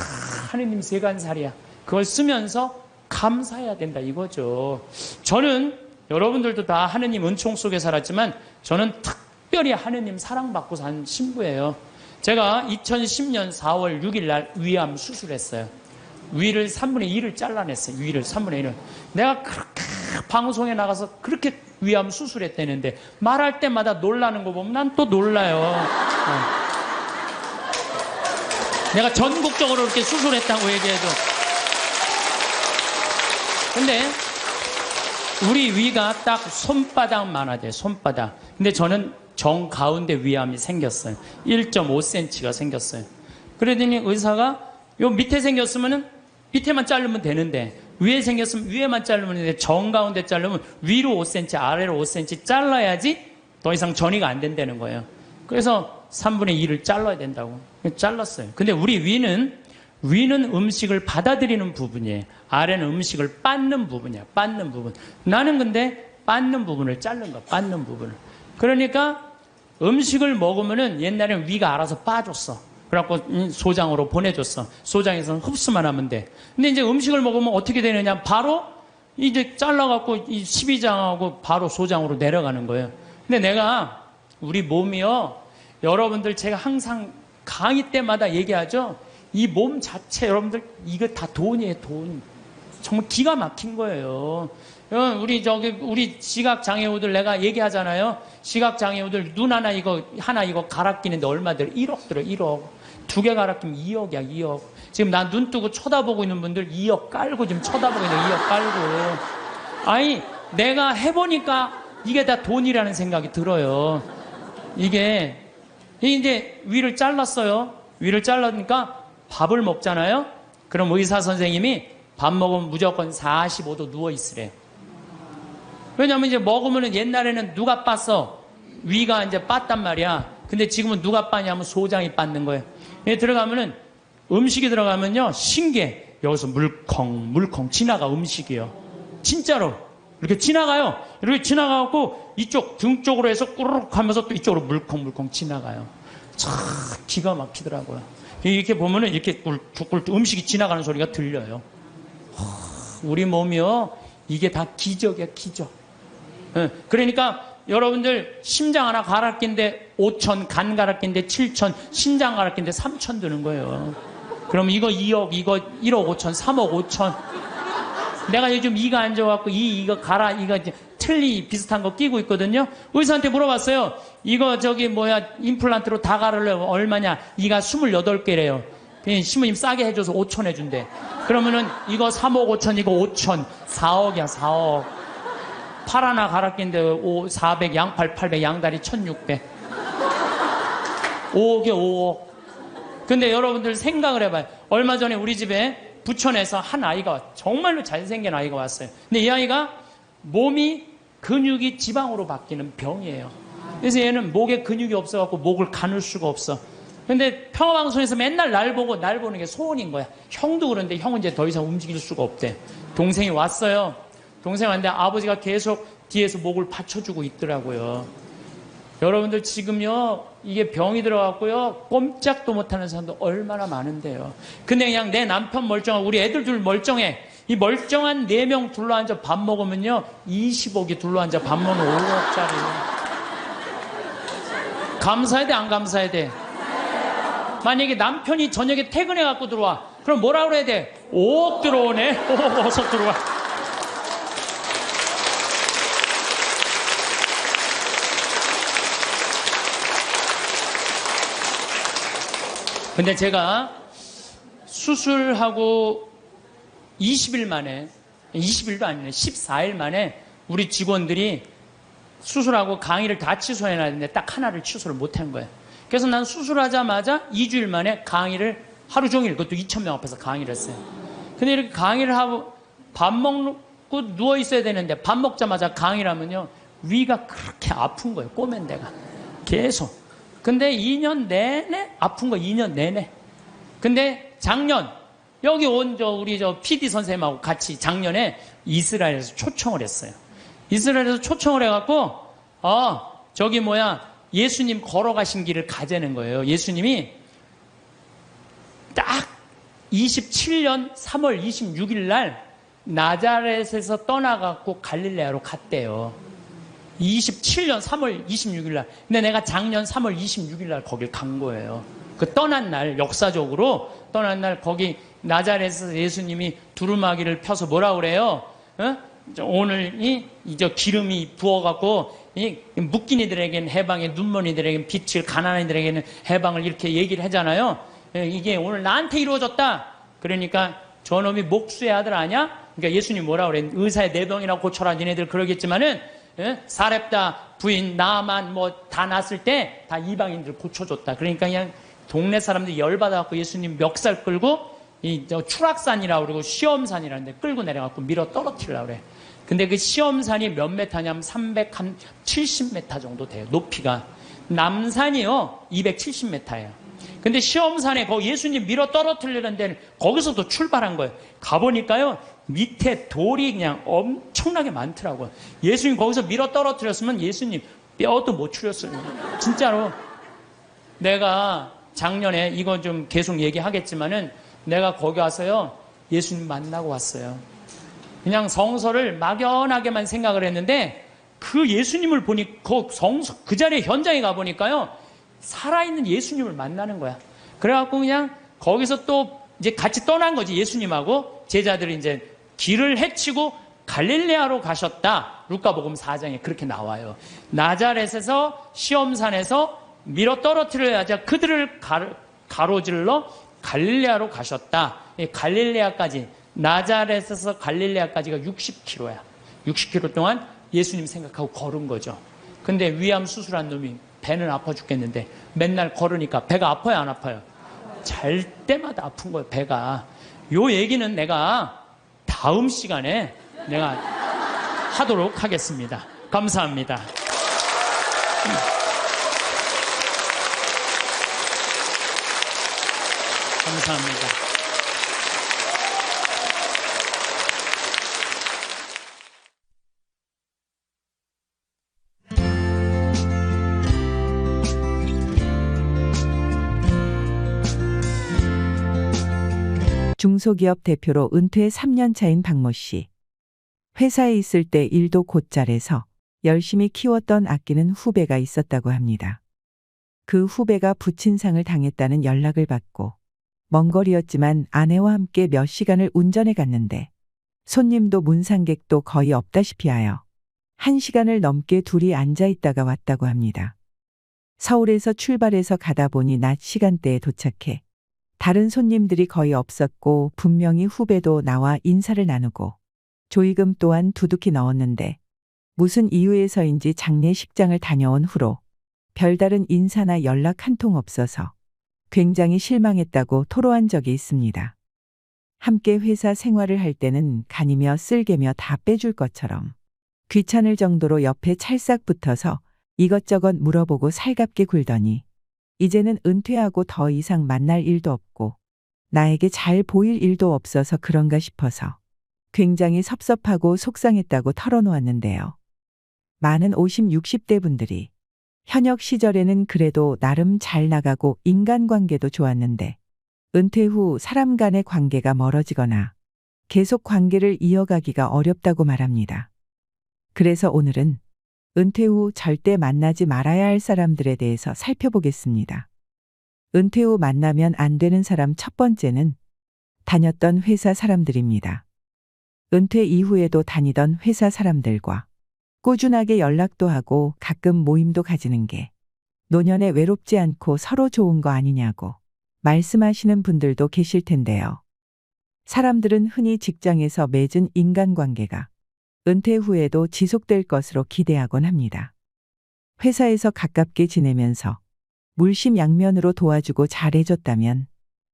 하느님 세간살이야. 그걸 쓰면서 감사해야 된다 이거죠. 저는 여러분들도 다 하느님 은총 속에 살았지만 저는 특별히 하느님 사랑받고 산 신부예요. 제가 2010년 4월 6일 날 위암 수술했어요. 위를 3분의 1을 잘라냈어요. 위를 3분의 1을. 내가 그렇게 방송에 나가서 그렇게 위암 수술했다는데 말할 때마다 놀라는 거 보면 난 또 놀라요. 내가 전국적으로 이렇게 수술했다고 얘기해도. 근데 우리 위가 딱 손바닥만 하대요. 손바닥. 근데 저는 정 가운데 위암이 생겼어요. 1.5cm가 생겼어요. 그러더니 의사가 요 밑에 생겼으면은 밑에만 자르면 되는데 위에 생겼으면 위에만 자르면 되는데 정 가운데 자르면 위로 5cm 아래로 5cm 잘라야지 더 이상 전이가 안 된다는 거예요. 그래서 3분의 2를 잘라야 된다고 잘랐어요. 근데 우리 위는 음식을 받아들이는 부분이에요. 아래는 음식을 빻는 부분이야. 빻는 부분. 나는 근데 빻는 부분을 자른 거야. 빻는 부분을. 그러니까 음식을 먹으면은 옛날에는 위가 알아서 빠졌어. 그래갖고 소장으로 보내줬어. 소장에서는 흡수만 하면 돼. 근데 이제 음식을 먹으면 어떻게 되느냐? 바로 이제 잘라갖고 이 12장하고 바로 소장으로 내려가는 거예요. 근데 내가 우리 몸이요, 여러분들 제가 항상 강의 때마다 얘기하죠. 이 몸 자체 여러분들 이거 다 돈이에요, 돈. 정말 기가 막힌 거예요. 우리 시각 장애우들 내가 얘기하잖아요. 시각 장애우들 눈 하나 이거 갈아 끼는데 얼마 들어? 1억 들어, 1억. 2개 갈아 끼면 2억이야, 2억. 지금 나 눈 뜨고 쳐다보고 있는 분들 2억 깔고 지금 쳐다보고 있는 2억 깔고. 아니, 내가 해보니까 이게 다 돈이라는 생각이 들어요. 이게 이제 위를 잘랐어요. 위를 잘라니까 밥을 먹잖아요. 그럼 의사 선생님이 밥 먹으면 무조건 45도 누워 있으래. 왜냐면 이제 먹으면은 옛날에는 누가 빻어? 위가 이제 빻단 말이야. 근데 지금은 누가 빻냐면 소장이 빻는 거예요. 들어가면은 음식이 들어가면요, 신기해. 여기서 물컹 지나가. 음식이요, 진짜로 이렇게 지나가요. 이렇게 지나가고 이쪽 등 쪽으로 해서 꾸르륵 하면서 또 이쪽으로 물컹 지나가요. 참 기가 막히더라고요. 이렇게 보면은 이렇게 음식이 지나가는 소리가 들려요. 우리 몸이요, 이게 다 기적이야, 기적. 그러니까 여러분들 심장 하나 갈아 낀데 5천, 간 갈아 낀데 7천, 신장 갈아 낀데 3천 드는 거예요. 그럼 이거 2억, 이거 1억 5천, 3억 5천. 내가 요즘 이가 안 좋아갖고 이거 갈아, 이거 틀니 비슷한 거 끼고 있거든요. 의사한테 물어봤어요. 이거 임플란트로 다 갈으려면 얼마냐? 이가 28개래요. 신부님 싸게 해줘서 5천 해준대. 그러면은 이거 3억 5천, 이거 5천, 4억이야, 4억. 팔 하나 갈아 낀데 400, 양팔 800, 양다리 1600. 5억에 5억. 근데 여러분들 생각을 해봐요. 얼마 전에 우리 집에 부천에서 한 아이가, 정말로 잘생긴 아이가 왔어요. 근데 이 아이가 몸이 근육이 지방으로 바뀌는 병이에요. 그래서 얘는 목에 근육이 없어갖고 목을 가눌 수가 없어. 근데 평화방송에서 맨날 날 보는 게 소원인 거야. 형도 그런데 형은 이제 더 이상 움직일 수가 없대. 동생이 왔어요. 동생 왔는데 아버지가 계속 뒤에서 목을 받쳐주고 있더라고요. 여러분들 지금요, 이게 병이 들어갔고요, 꼼짝도 못하는 사람도 얼마나 많은데요. 근데 그냥 내 남편 멀쩡하고 우리 애들 둘 멀쩡해. 이 멀쩡한 4명 둘러앉아 밥 먹으면요, 20억이 둘러앉아 밥 먹는 5억짜리. 감사해야 돼, 안 감사해야 돼? 만약에 남편이 저녁에 퇴근해갖고 들어와. 그럼 뭐라 그래야 돼? 5억 들어오네? 5억 어서 들어와. 근데 제가 수술하고 20일 만에, 20일도 아니네, 14일 만에 우리 직원들이 수술하고 강의를 다 취소해놔야 되는데 딱 하나를 취소를 못한 거예요. 그래서 난 수술하자마자 2주일 만에 강의를 하루 종일, 그것도 2,000명 앞에서 강의를 했어요. 근데 이렇게 강의를 하고 밥 먹고 누워 있어야 되는데 밥 먹자마자 강의를 하면요, 위가 그렇게 아픈 거예요. 꼬맨 데가 계속. 근데 2년 내내 아픈 거, 2년 내내. 근데 작년 여기 온 우리 PD 선생님하고 같이 작년에 이스라엘에서 초청을 했어요. 이스라엘에서 초청을 해갖고 예수님 걸어가신 길을 가자는 거예요. 예수님이 딱 27년 3월 26일 날 나자렛에서 떠나갖고 갈릴레아로 갔대요. 27년 3월 26일 날. 근데 내가 작년 3월 26일 날 거길 간 거예요. 그 떠난 날, 역사적으로 떠난 날 거기 나자렛에서 예수님이 두루마기를 펴서 뭐라 그래요? 오늘 이제 기름이 부어갖고 묶인 이들에게는 해방의, 눈먼이들에게는 빛을, 가난한 이들에게는 해방을, 이렇게 얘기를 하잖아요. 이게 오늘 나한테 이루어졌다. 그러니까 저놈이 목수의 아들 아냐? 그러니까 예수님 뭐라 그래? 의사의 내병이나 고쳐라. 니네들 그러겠지만은 사렙다 부인 나만 다 났을 때 다 이방인들 고쳐줬다. 그러니까 그냥 동네 사람들이 열받아갖고 예수님 멱살 끌고 추락산이라고 그러고 시험산이라는 데 끌고 내려갖고 밀어 떨어뜨리려고 그래. 근데 그 시험산이 몇 메타냐면 370m 정도 돼요. 높이가. 남산이요 270m예요. 근데 시험산에 거기 예수님 밀어 떨어뜨리려는 데는 거기서도 출발한 거예요. 가보니까요 밑에 돌이 그냥 엄청나게 많더라고요. 예수님 거기서 밀어 떨어뜨렸으면 예수님 뼈도 못 추렸어요. 진짜로. 내가 작년에 이건 좀 계속 얘기하겠지만은 내가 거기 와서요 예수님 만나고 왔어요. 그냥 성서를 막연하게만 생각을 했는데 그 예수님을 보니 그 자리에 현장에 가보니까요 살아있는 예수님을 만나는 거야. 그래갖고 그냥 거기서 또 이제 같이 떠난 거지. 예수님하고 제자들이 이제 길을 헤치고 갈릴레아로 가셨다. 루카복음 4장에 그렇게 나와요. 나자렛에서 시험산에서 밀어 떨어뜨려야자 그들을 가로질러 갈릴레아로 가셨다. 갈릴레아까지, 나자렛에서 갈릴레아까지가 60km야. 60km 동안 예수님 생각하고 걸은 거죠. 근데 위암 수술한 놈이 배는 아파 죽겠는데 맨날 걸으니까 배가 아파요, 안 아파요? 잘 때마다 아픈 거예요, 배가. 요 얘기는 내가 다음 시간에 내가 하도록 하겠습니다. 감사합니다. 감사합니다. 중소기업 대표로 은퇴 3년 차인 박모 씨. 회사에 있을 때 일도 곧잘해서 열심히 키웠던 아끼는 후배가 있었다고 합니다. 그 후배가 부친상을 당했다는 연락을 받고 먼 거리였지만 아내와 함께 몇 시간을 운전해 갔는데 손님도 문상객도 거의 없다시피 하여 1시간을 넘게 둘이 앉아 있다가 왔다고 합니다. 서울에서 출발해서 가다 보니 낮 시간대에 도착해 다른 손님들이 거의 없었고 분명히 후배도 나와 인사를 나누고 조의금 또한 두둑히 넣었는데 무슨 이유에서인지 장례식장을 다녀온 후로 별다른 인사나 연락 한 통 없어서 굉장히 실망했다고 토로한 적이 있습니다. 함께 회사 생활을 할 때는 간이며 쓸개며 다 빼줄 것처럼 귀찮을 정도로 옆에 찰싹 붙어서 이것저것 물어보고 살갑게 굴더니 이제는 은퇴하고 더 이상 만날 일도 없고 나에게 잘 보일 일도 없어서 그런가 싶어서 굉장히 섭섭하고 속상했다고 털어놓았는데요. 많은 50, 60대 분들이 현역 시절에는 그래도 나름 잘 나가고 인간관계도 좋았는데 은퇴 후 사람 간의 관계가 멀어지거나 계속 관계를 이어가기가 어렵다고 말합니다. 그래서 오늘은 은퇴 후 절대 만나지 말아야 할 사람들에 대해서 살펴보겠습니다. 은퇴 후 만나면 안 되는 사람 첫 번째는 다녔던 회사 사람들입니다. 은퇴 이후에도 다니던 회사 사람들과 꾸준하게 연락도 하고 가끔 모임도 가지는 게 노년에 외롭지 않고 서로 좋은 거 아니냐고 말씀하시는 분들도 계실 텐데요. 사람들은 흔히 직장에서 맺은 인간관계가 은퇴 후에도 지속될 것으로 기대하곤 합니다. 회사에서 가깝게 지내면서 물심양면으로 도와주고 잘해줬다면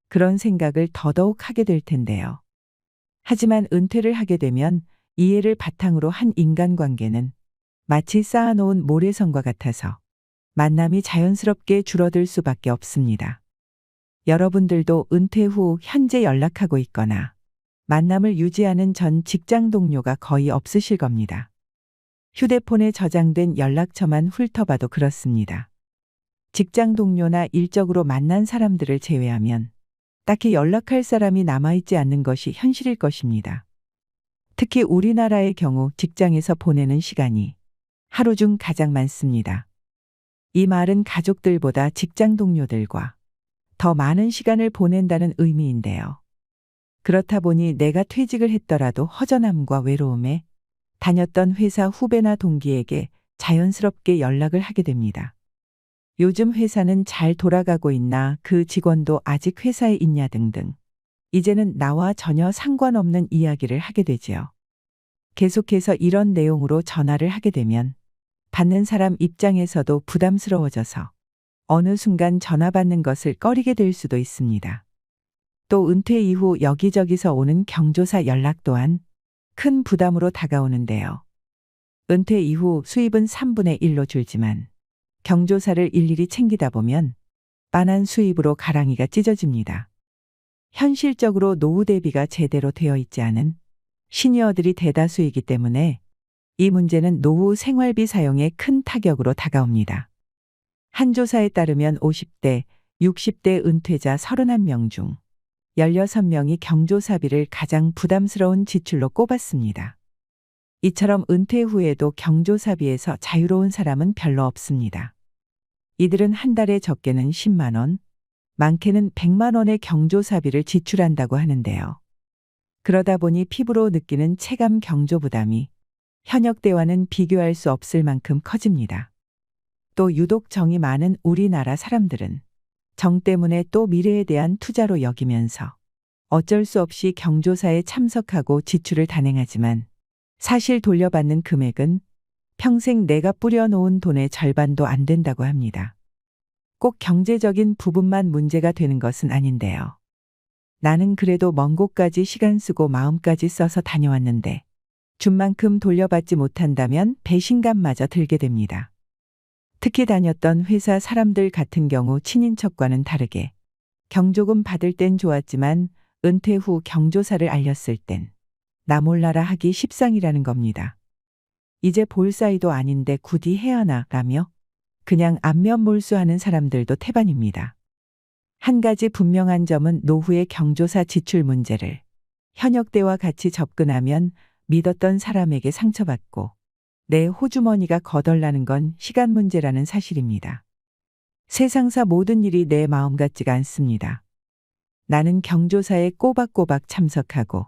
그런 생각을 더더욱 하게 될 텐데요. 하지만 은퇴를 하게 되면 이해를 바탕으로 한 인간관계는 마치 쌓아놓은 모래성과 같아서 만남이 자연스럽게 줄어들 수밖에 없습니다. 여러분들도 은퇴 후 현재 연락하고 있거나 만남을 유지하는 전 직장 동료가 거의 없으실 겁니다. 휴대폰에 저장된 연락처만 훑어봐도 그렇습니다. 직장 동료나 일적으로 만난 사람들을 제외하면 딱히 연락할 사람이 남아있지 않는 것이 현실일 것입니다. 특히 우리나라의 경우 직장에서 보내는 시간이 하루 중 가장 많습니다. 이 말은 가족들보다 직장 동료들과 더 많은 시간을 보낸다는 의미인데요. 그렇다 보니 내가 퇴직을 했더라도 허전함과 외로움에 다녔던 회사 후배나 동기에게 자연스럽게 연락을 하게 됩니다. 요즘 회사는 잘 돌아가고 있나, 그 직원도 아직 회사에 있냐 등등. 이제는 나와 전혀 상관없는 이야기를 하게 되지요. 계속해서 이런 내용으로 전화를 하게 되면 받는 사람 입장에서도 부담스러워져서 어느 순간 전화 받는 것을 꺼리게 될 수도 있습니다. 또 은퇴 이후 여기저기서 오는 경조사 연락 또한 큰 부담으로 다가오는데요. 은퇴 이후 수입은 3분의 1로 줄지만 경조사를 일일이 챙기다 보면 빤한 수입으로 가랑이가 찢어집니다. 현실적으로 노후 대비가 제대로 되어 있지 않은 시니어들이 대다수이기 때문에 이 문제는 노후 생활비 사용에 큰 타격으로 다가옵니다. 한 조사에 따르면 50대, 60대 은퇴자 31명 중 16명이 경조사비를 가장 부담스러운 지출로 꼽았습니다. 이처럼 은퇴 후에도 경조사비에서 자유로운 사람은 별로 없습니다. 이들은 한 달에 적게는 10만 원, 많게는 100만 원의 경조사비를 지출한다고 하는데요. 그러다 보니 피부로 느끼는 체감 경조 부담이 현역 때와는 비교할 수 없을 만큼 커집니다. 또 유독 정이 많은 우리나라 사람들은 정 때문에 또 미래에 대한 투자로 여기면서 어쩔 수 없이 경조사에 참석하고 지출을 단행하지만 사실 돌려받는 금액은 평생 내가 뿌려놓은 돈의 절반도 안 된다고 합니다. 꼭 경제적인 부분만 문제가 되는 것은 아닌데요. 나는 그래도 먼 곳까지 시간 쓰고 마음까지 써서 다녀왔는데 준 만큼 돌려받지 못한다면 배신감마저 들게 됩니다. 특히 다녔던 회사 사람들 같은 경우 친인척과는 다르게 경조금 받을 땐 좋았지만 은퇴 후 경조사를 알렸을 땐 나 몰라라 하기 십상이라는 겁니다. 이제 볼 사이도 아닌데 굳이 해야 하나 라며 그냥 안면 몰수하는 사람들도 태반입니다. 한 가지 분명한 점은 노후의 경조사 지출 문제를 현역 때와 같이 접근하면 믿었던 사람에게 상처받고 내 호주머니가 거덜나는 건 시간 문제라는 사실입니다. 세상사 모든 일이 내 마음 같지가 않습니다. 나는 경조사에 꼬박꼬박 참석하고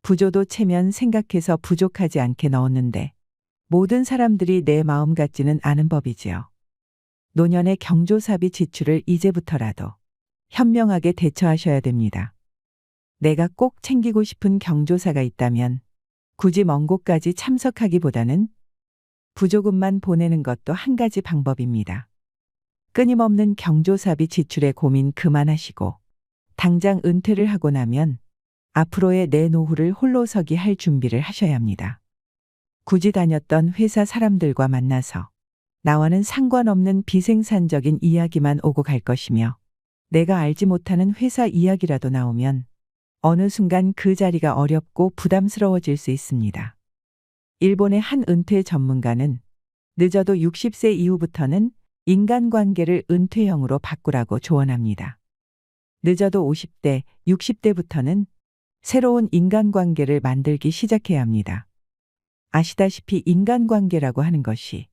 부조도 체면 생각해서 부족하지 않게 넣었는데 모든 사람들이 내 마음 같지는 않은 법이지요. 노년의 경조사비 지출을 이제부터라도 현명하게 대처하셔야 됩니다. 내가 꼭 챙기고 싶은 경조사가 있다면 굳이 먼 곳까지 참석하기보다는 부조금만 보내는 것도 한 가지 방법입니다. 끊임없는 경조사비 지출에 고민 그만하시고 당장 은퇴를 하고 나면 앞으로의 내 노후를 홀로서기 할 준비를 하셔야 합니다. 굳이 다녔던 회사 사람들과 만나서 나와는 상관없는 비생산적인 이야기만 오고 갈 것이며 내가 알지 못하는 회사 이야기라도 나오면 어느 순간 그 자리가 어렵고 부담스러워질 수 있습니다. 일본의 한 은퇴 전문가는 늦어도 60세 이후부터는 인간관계를 은퇴형으로 바꾸라고 조언합니다. 늦어도 50대, 60대부터는 새로운 인간관계를 만들기 시작해야 합니다. 아시다시피 인간관계라고 하는 것이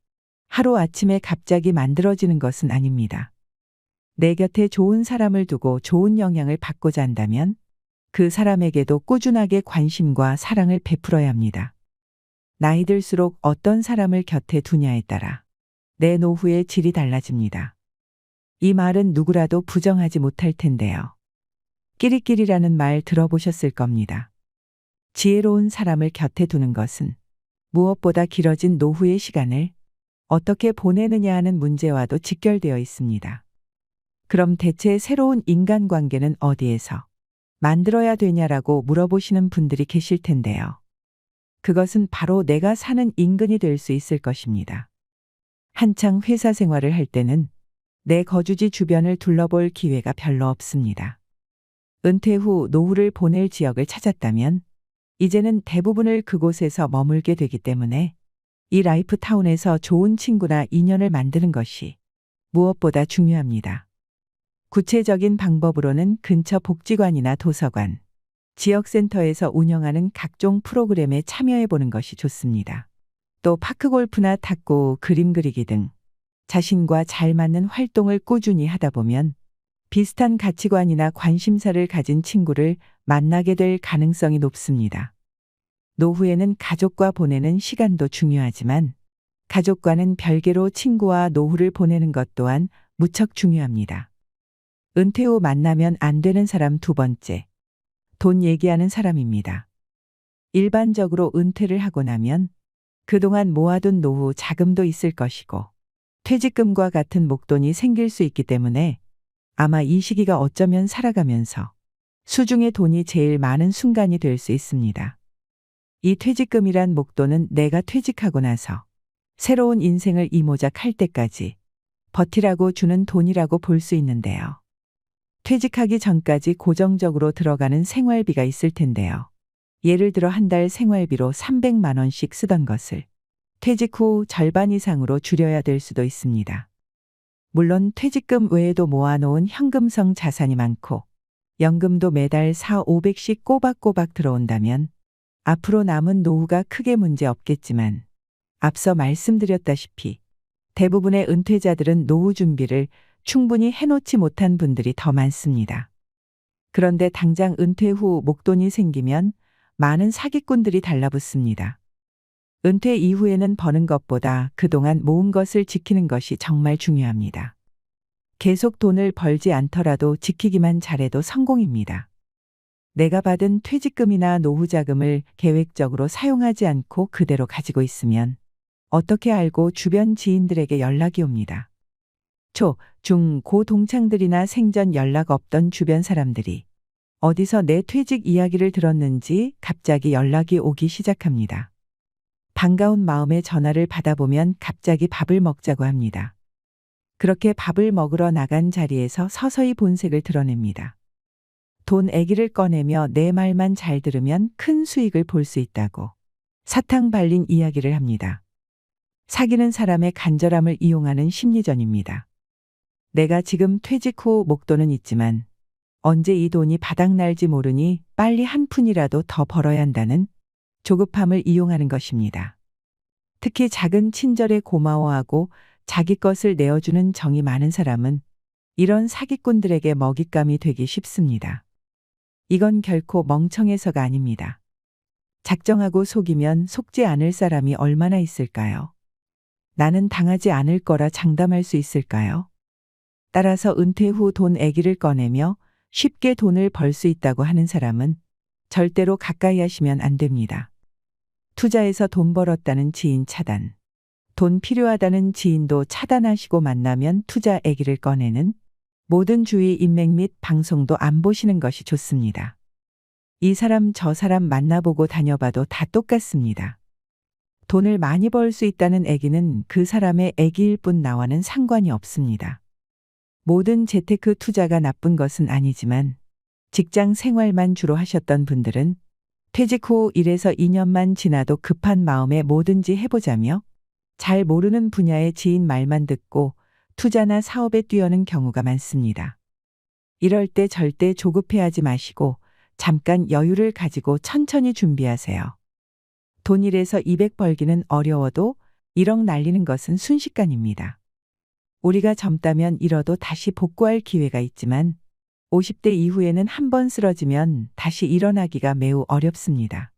하루아침에 갑자기 만들어지는 것은 아닙니다. 내 곁에 좋은 사람을 두고 좋은 영향을 받고자 한다면 그 사람에게도 꾸준하게 관심과 사랑을 베풀어야 합니다. 나이 들수록 어떤 사람을 곁에 두냐에 따라 내 노후의 질이 달라집니다. 이 말은 누구라도 부정하지 못할 텐데요. 끼리끼리라는 말 들어보셨을 겁니다. 지혜로운 사람을 곁에 두는 것은 무엇보다 길어진 노후의 시간을 어떻게 보내느냐 하는 문제와도 직결되어 있습니다. 그럼 대체 새로운 인간관계는 어디에서 만들어야 되냐라고 물어보시는 분들이 계실 텐데요. 그것은 바로 내가 사는 인근이 될 수 있을 것입니다. 한창 회사 생활을 할 때는 내 거주지 주변을 둘러볼 기회가 별로 없습니다. 은퇴 후 노후를 보낼 지역을 찾았다면 이제는 대부분을 그곳에서 머물게 되기 때문에 이 라이프타운에서 좋은 친구나 인연을 만드는 것이 무엇보다 중요합니다. 구체적인 방법으로는 근처 복지관이나 도서관, 지역센터에서 운영하는 각종 프로그램에 참여해보는 것이 좋습니다. 또 파크골프나 탁구, 그림 그리기 등 자신과 잘 맞는 활동을 꾸준히 하다 보면 비슷한 가치관이나 관심사를 가진 친구를 만나게 될 가능성이 높습니다. 노후에는 가족과 보내는 시간도 중요하지만 가족과는 별개로 친구와 노후를 보내는 것 또한 무척 중요합니다. 은퇴 후 만나면 안 되는 사람 두 번째, 돈 얘기하는 사람입니다. 일반적으로 은퇴를 하고 나면 그동안 모아둔 노후 자금도 있을 것이고 퇴직금과 같은 목돈이 생길 수 있기 때문에 아마 이 시기가 어쩌면 살아가면서 수중에 돈이 제일 많은 순간이 될 수 있습니다. 이 퇴직금이란 목돈은 내가 퇴직하고 나서 새로운 인생을 이모작할 때까지 버티라고 주는 돈이라고 볼 수 있는데요. 퇴직하기 전까지 고정적으로 들어가는 생활비가 있을 텐데요. 예를 들어 한 달 생활비로 300만 원씩 쓰던 것을 퇴직 후 절반 이상으로 줄여야 될 수도 있습니다. 물론 퇴직금 외에도 모아놓은 현금성 자산이 많고 연금도 매달 4,500씩 꼬박꼬박 들어온다면 앞으로 남은 노후가 크게 문제 없겠지만 앞서 말씀드렸다시피 대부분의 은퇴자들은 노후 준비를 충분히 해놓지 못한 분들이 더 많습니다. 그런데 당장 은퇴 후 목돈이 생기면 많은 사기꾼들이 달라붙습니다. 은퇴 이후에는 버는 것보다 그동안 모은 것을 지키는 것이 정말 중요합니다. 계속 돈을 벌지 않더라도 지키기만 잘해도 성공입니다. 내가 받은 퇴직금이나 노후 자금을 계획적으로 사용하지 않고 그대로 가지고 있으면 어떻게 알고 주변 지인들에게 연락이 옵니다. 초, 중, 고 동창들이나 생전 연락 없던 주변 사람들이 어디서 내 퇴직 이야기를 들었는지 갑자기 연락이 오기 시작합니다. 반가운 마음에 전화를 받아보면 갑자기 밥을 먹자고 합니다. 그렇게 밥을 먹으러 나간 자리에서 서서히 본색을 드러냅니다. 돈 애기를 꺼내며 내 말만 잘 들으면 큰 수익을 볼 수 있다고 사탕 발린 이야기를 합니다. 사귀는 사람의 간절함을 이용하는 심리전입니다. 내가 지금 퇴직 후 목돈은 있지만 언제 이 돈이 바닥날지 모르니 빨리 한 푼이라도 더 벌어야 한다는 조급함을 이용하는 것입니다. 특히 작은 친절에 고마워하고 자기 것을 내어주는 정이 많은 사람은 이런 사기꾼들에게 먹잇감이 되기 쉽습니다. 이건 결코 멍청해서가 아닙니다. 작정하고 속이면 속지 않을 사람이 얼마나 있을까요? 나는 당하지 않을 거라 장담할 수 있을까요? 따라서 은퇴 후 돈 애기를 꺼내며 쉽게 돈을 벌 수 있다고 하는 사람은 절대로 가까이 하시면 안 됩니다. 투자해서 돈 벌었다는 지인 차단. 돈 필요하다는 지인도 차단하시고 만나면 투자 애기를 꺼내는 모든 주위 인맥 및 방송도 안 보시는 것이 좋습니다. 이 사람 저 사람 만나보고 다녀봐도 다 똑같습니다. 돈을 많이 벌 수 있다는 애기는 그 사람의 애기일 뿐 나와는 상관이 없습니다. 모든 재테크 투자가 나쁜 것은 아니지만 직장 생활만 주로 하셨던 분들은 퇴직 후 1에서 2년만 지나도 급한 마음에 뭐든지 해보자며 잘 모르는 분야의 지인 말만 듣고 투자나 사업에 뛰어는 경우가 많습니다. 이럴 때 절대 조급해하지 마시고 잠깐 여유를 가지고 천천히 준비하세요. 돈 1에서 200 벌기는 어려워도 1억 날리는 것은 순식간입니다. 우리가 젊다면 잃어도 다시 복구할 기회가 있지만 50대 이후에는 한 번 쓰러지면 다시 일어나기가 매우 어렵습니다.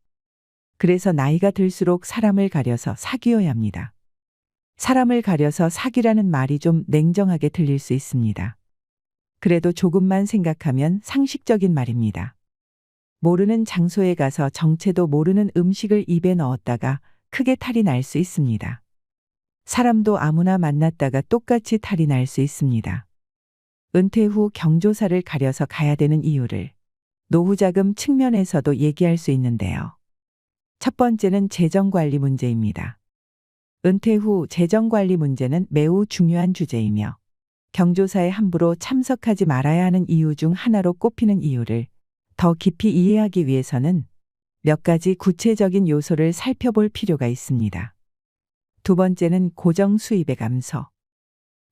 그래서 나이가 들수록 사람을 가려서 사귀어야 합니다. 사람을 가려서 사귀라는 말이 좀 냉정하게 들릴 수 있습니다. 그래도 조금만 생각하면 상식적인 말입니다. 모르는 장소에 가서 정체도 모르는 음식을 입에 넣었다가 크게 탈이 날 수 있습니다. 사람도 아무나 만났다가 똑같이 탈이 날 수 있습니다. 은퇴 후 경조사를 가려서 가야 되는 이유를 노후자금 측면에서도 얘기할 수 있는데요. 첫 번째는 재정관리 문제입니다. 은퇴 후 재정관리 문제는 매우 중요한 주제이며 경조사에 함부로 참석하지 말아야 하는 이유 중 하나로 꼽히는 이유를 더 깊이 이해하기 위해서는 몇 가지 구체적인 요소를 살펴볼 필요가 있습니다. 두 번째는 고정 수입의 감소.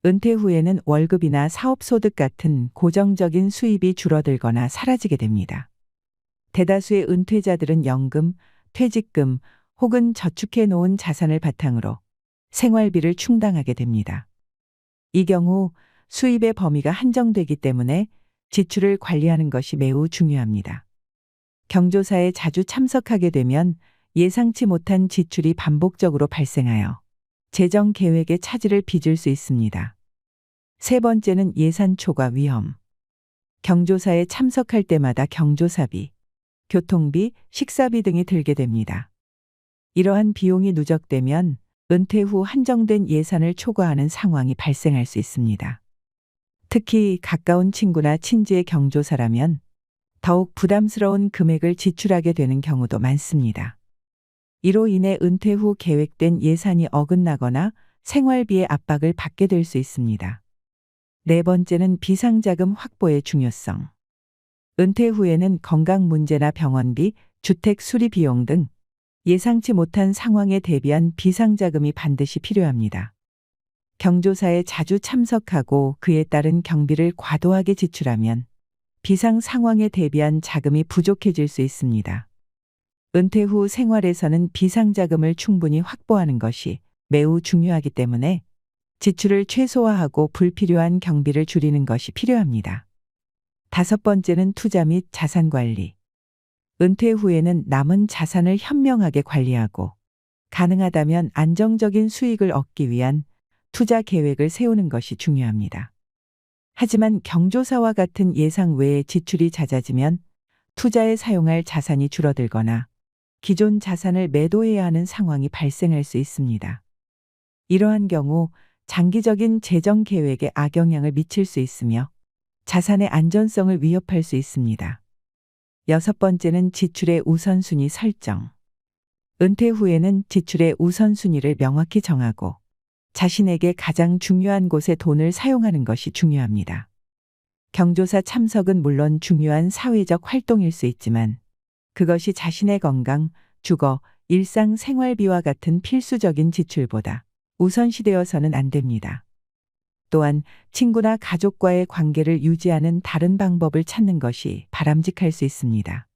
은퇴 후에는 월급이나 사업소득 같은 고정적인 수입이 줄어들거나 사라지게 됩니다. 대다수의 은퇴자들은 연금, 퇴직금 혹은 저축해 놓은 자산을 바탕으로 생활비를 충당하게 됩니다. 이 경우 수입의 범위가 한정되기 때문에 지출을 관리하는 것이 매우 중요합니다. 경조사에 자주 참석하게 되면 예상치 못한 지출이 반복적으로 발생하여 재정 계획에 차질을 빚을 수 있습니다. 세 번째는 예산 초과 위험. 경조사에 참석할 때마다 경조사비, 교통비, 식사비 등이 들게 됩니다. 이러한 비용이 누적되면 은퇴 후 한정된 예산을 초과하는 상황이 발생할 수 있습니다. 특히 가까운 친구나 친지의 경조사라면 더욱 부담스러운 금액을 지출하게 되는 경우도 많습니다. 이로 인해 은퇴 후 계획된 예산이 어긋나거나 생활비의 압박을 받게 될 수 있습니다. 네 번째는 비상자금 확보의 중요성. 은퇴 후에는 건강 문제나 병원비, 주택 수리 비용 등 예상치 못한 상황에 대비한 비상자금이 반드시 필요합니다. 경조사에 자주 참석하고 그에 따른 경비를 과도하게 지출하면 비상 상황에 대비한 자금이 부족해질 수 있습니다. 은퇴 후 생활에서는 비상자금을 충분히 확보하는 것이 매우 중요하기 때문에 지출을 최소화하고 불필요한 경비를 줄이는 것이 필요합니다. 다섯 번째는 투자 및 자산 관리. 은퇴 후에는 남은 자산을 현명하게 관리하고 가능하다면 안정적인 수익을 얻기 위한 투자 계획을 세우는 것이 중요합니다. 하지만 경조사와 같은 예상 외의 지출이 잦아지면 투자에 사용할 자산이 줄어들거나 기존 자산을 매도해야 하는 상황이 발생할 수 있습니다. 이러한 경우 장기적인 재정 계획에 악영향을 미칠 수 있으며 자산의 안전성을 위협할 수 있습니다. 여섯 번째는 지출의 우선순위 설정. 은퇴 후에는 지출의 우선순위를 명확히 정하고 자신에게 가장 중요한 곳에 돈을 사용하는 것이 중요합니다. 경조사 참석은 물론 중요한 사회적 활동일 수 있지만 그것이 자신의 건강, 주거, 일상 생활비와 같은 필수적인 지출보다 우선시되어서는 안 됩니다. 또한 친구나 가족과의 관계를 유지하는 다른 방법을 찾는 것이 바람직할 수 있습니다.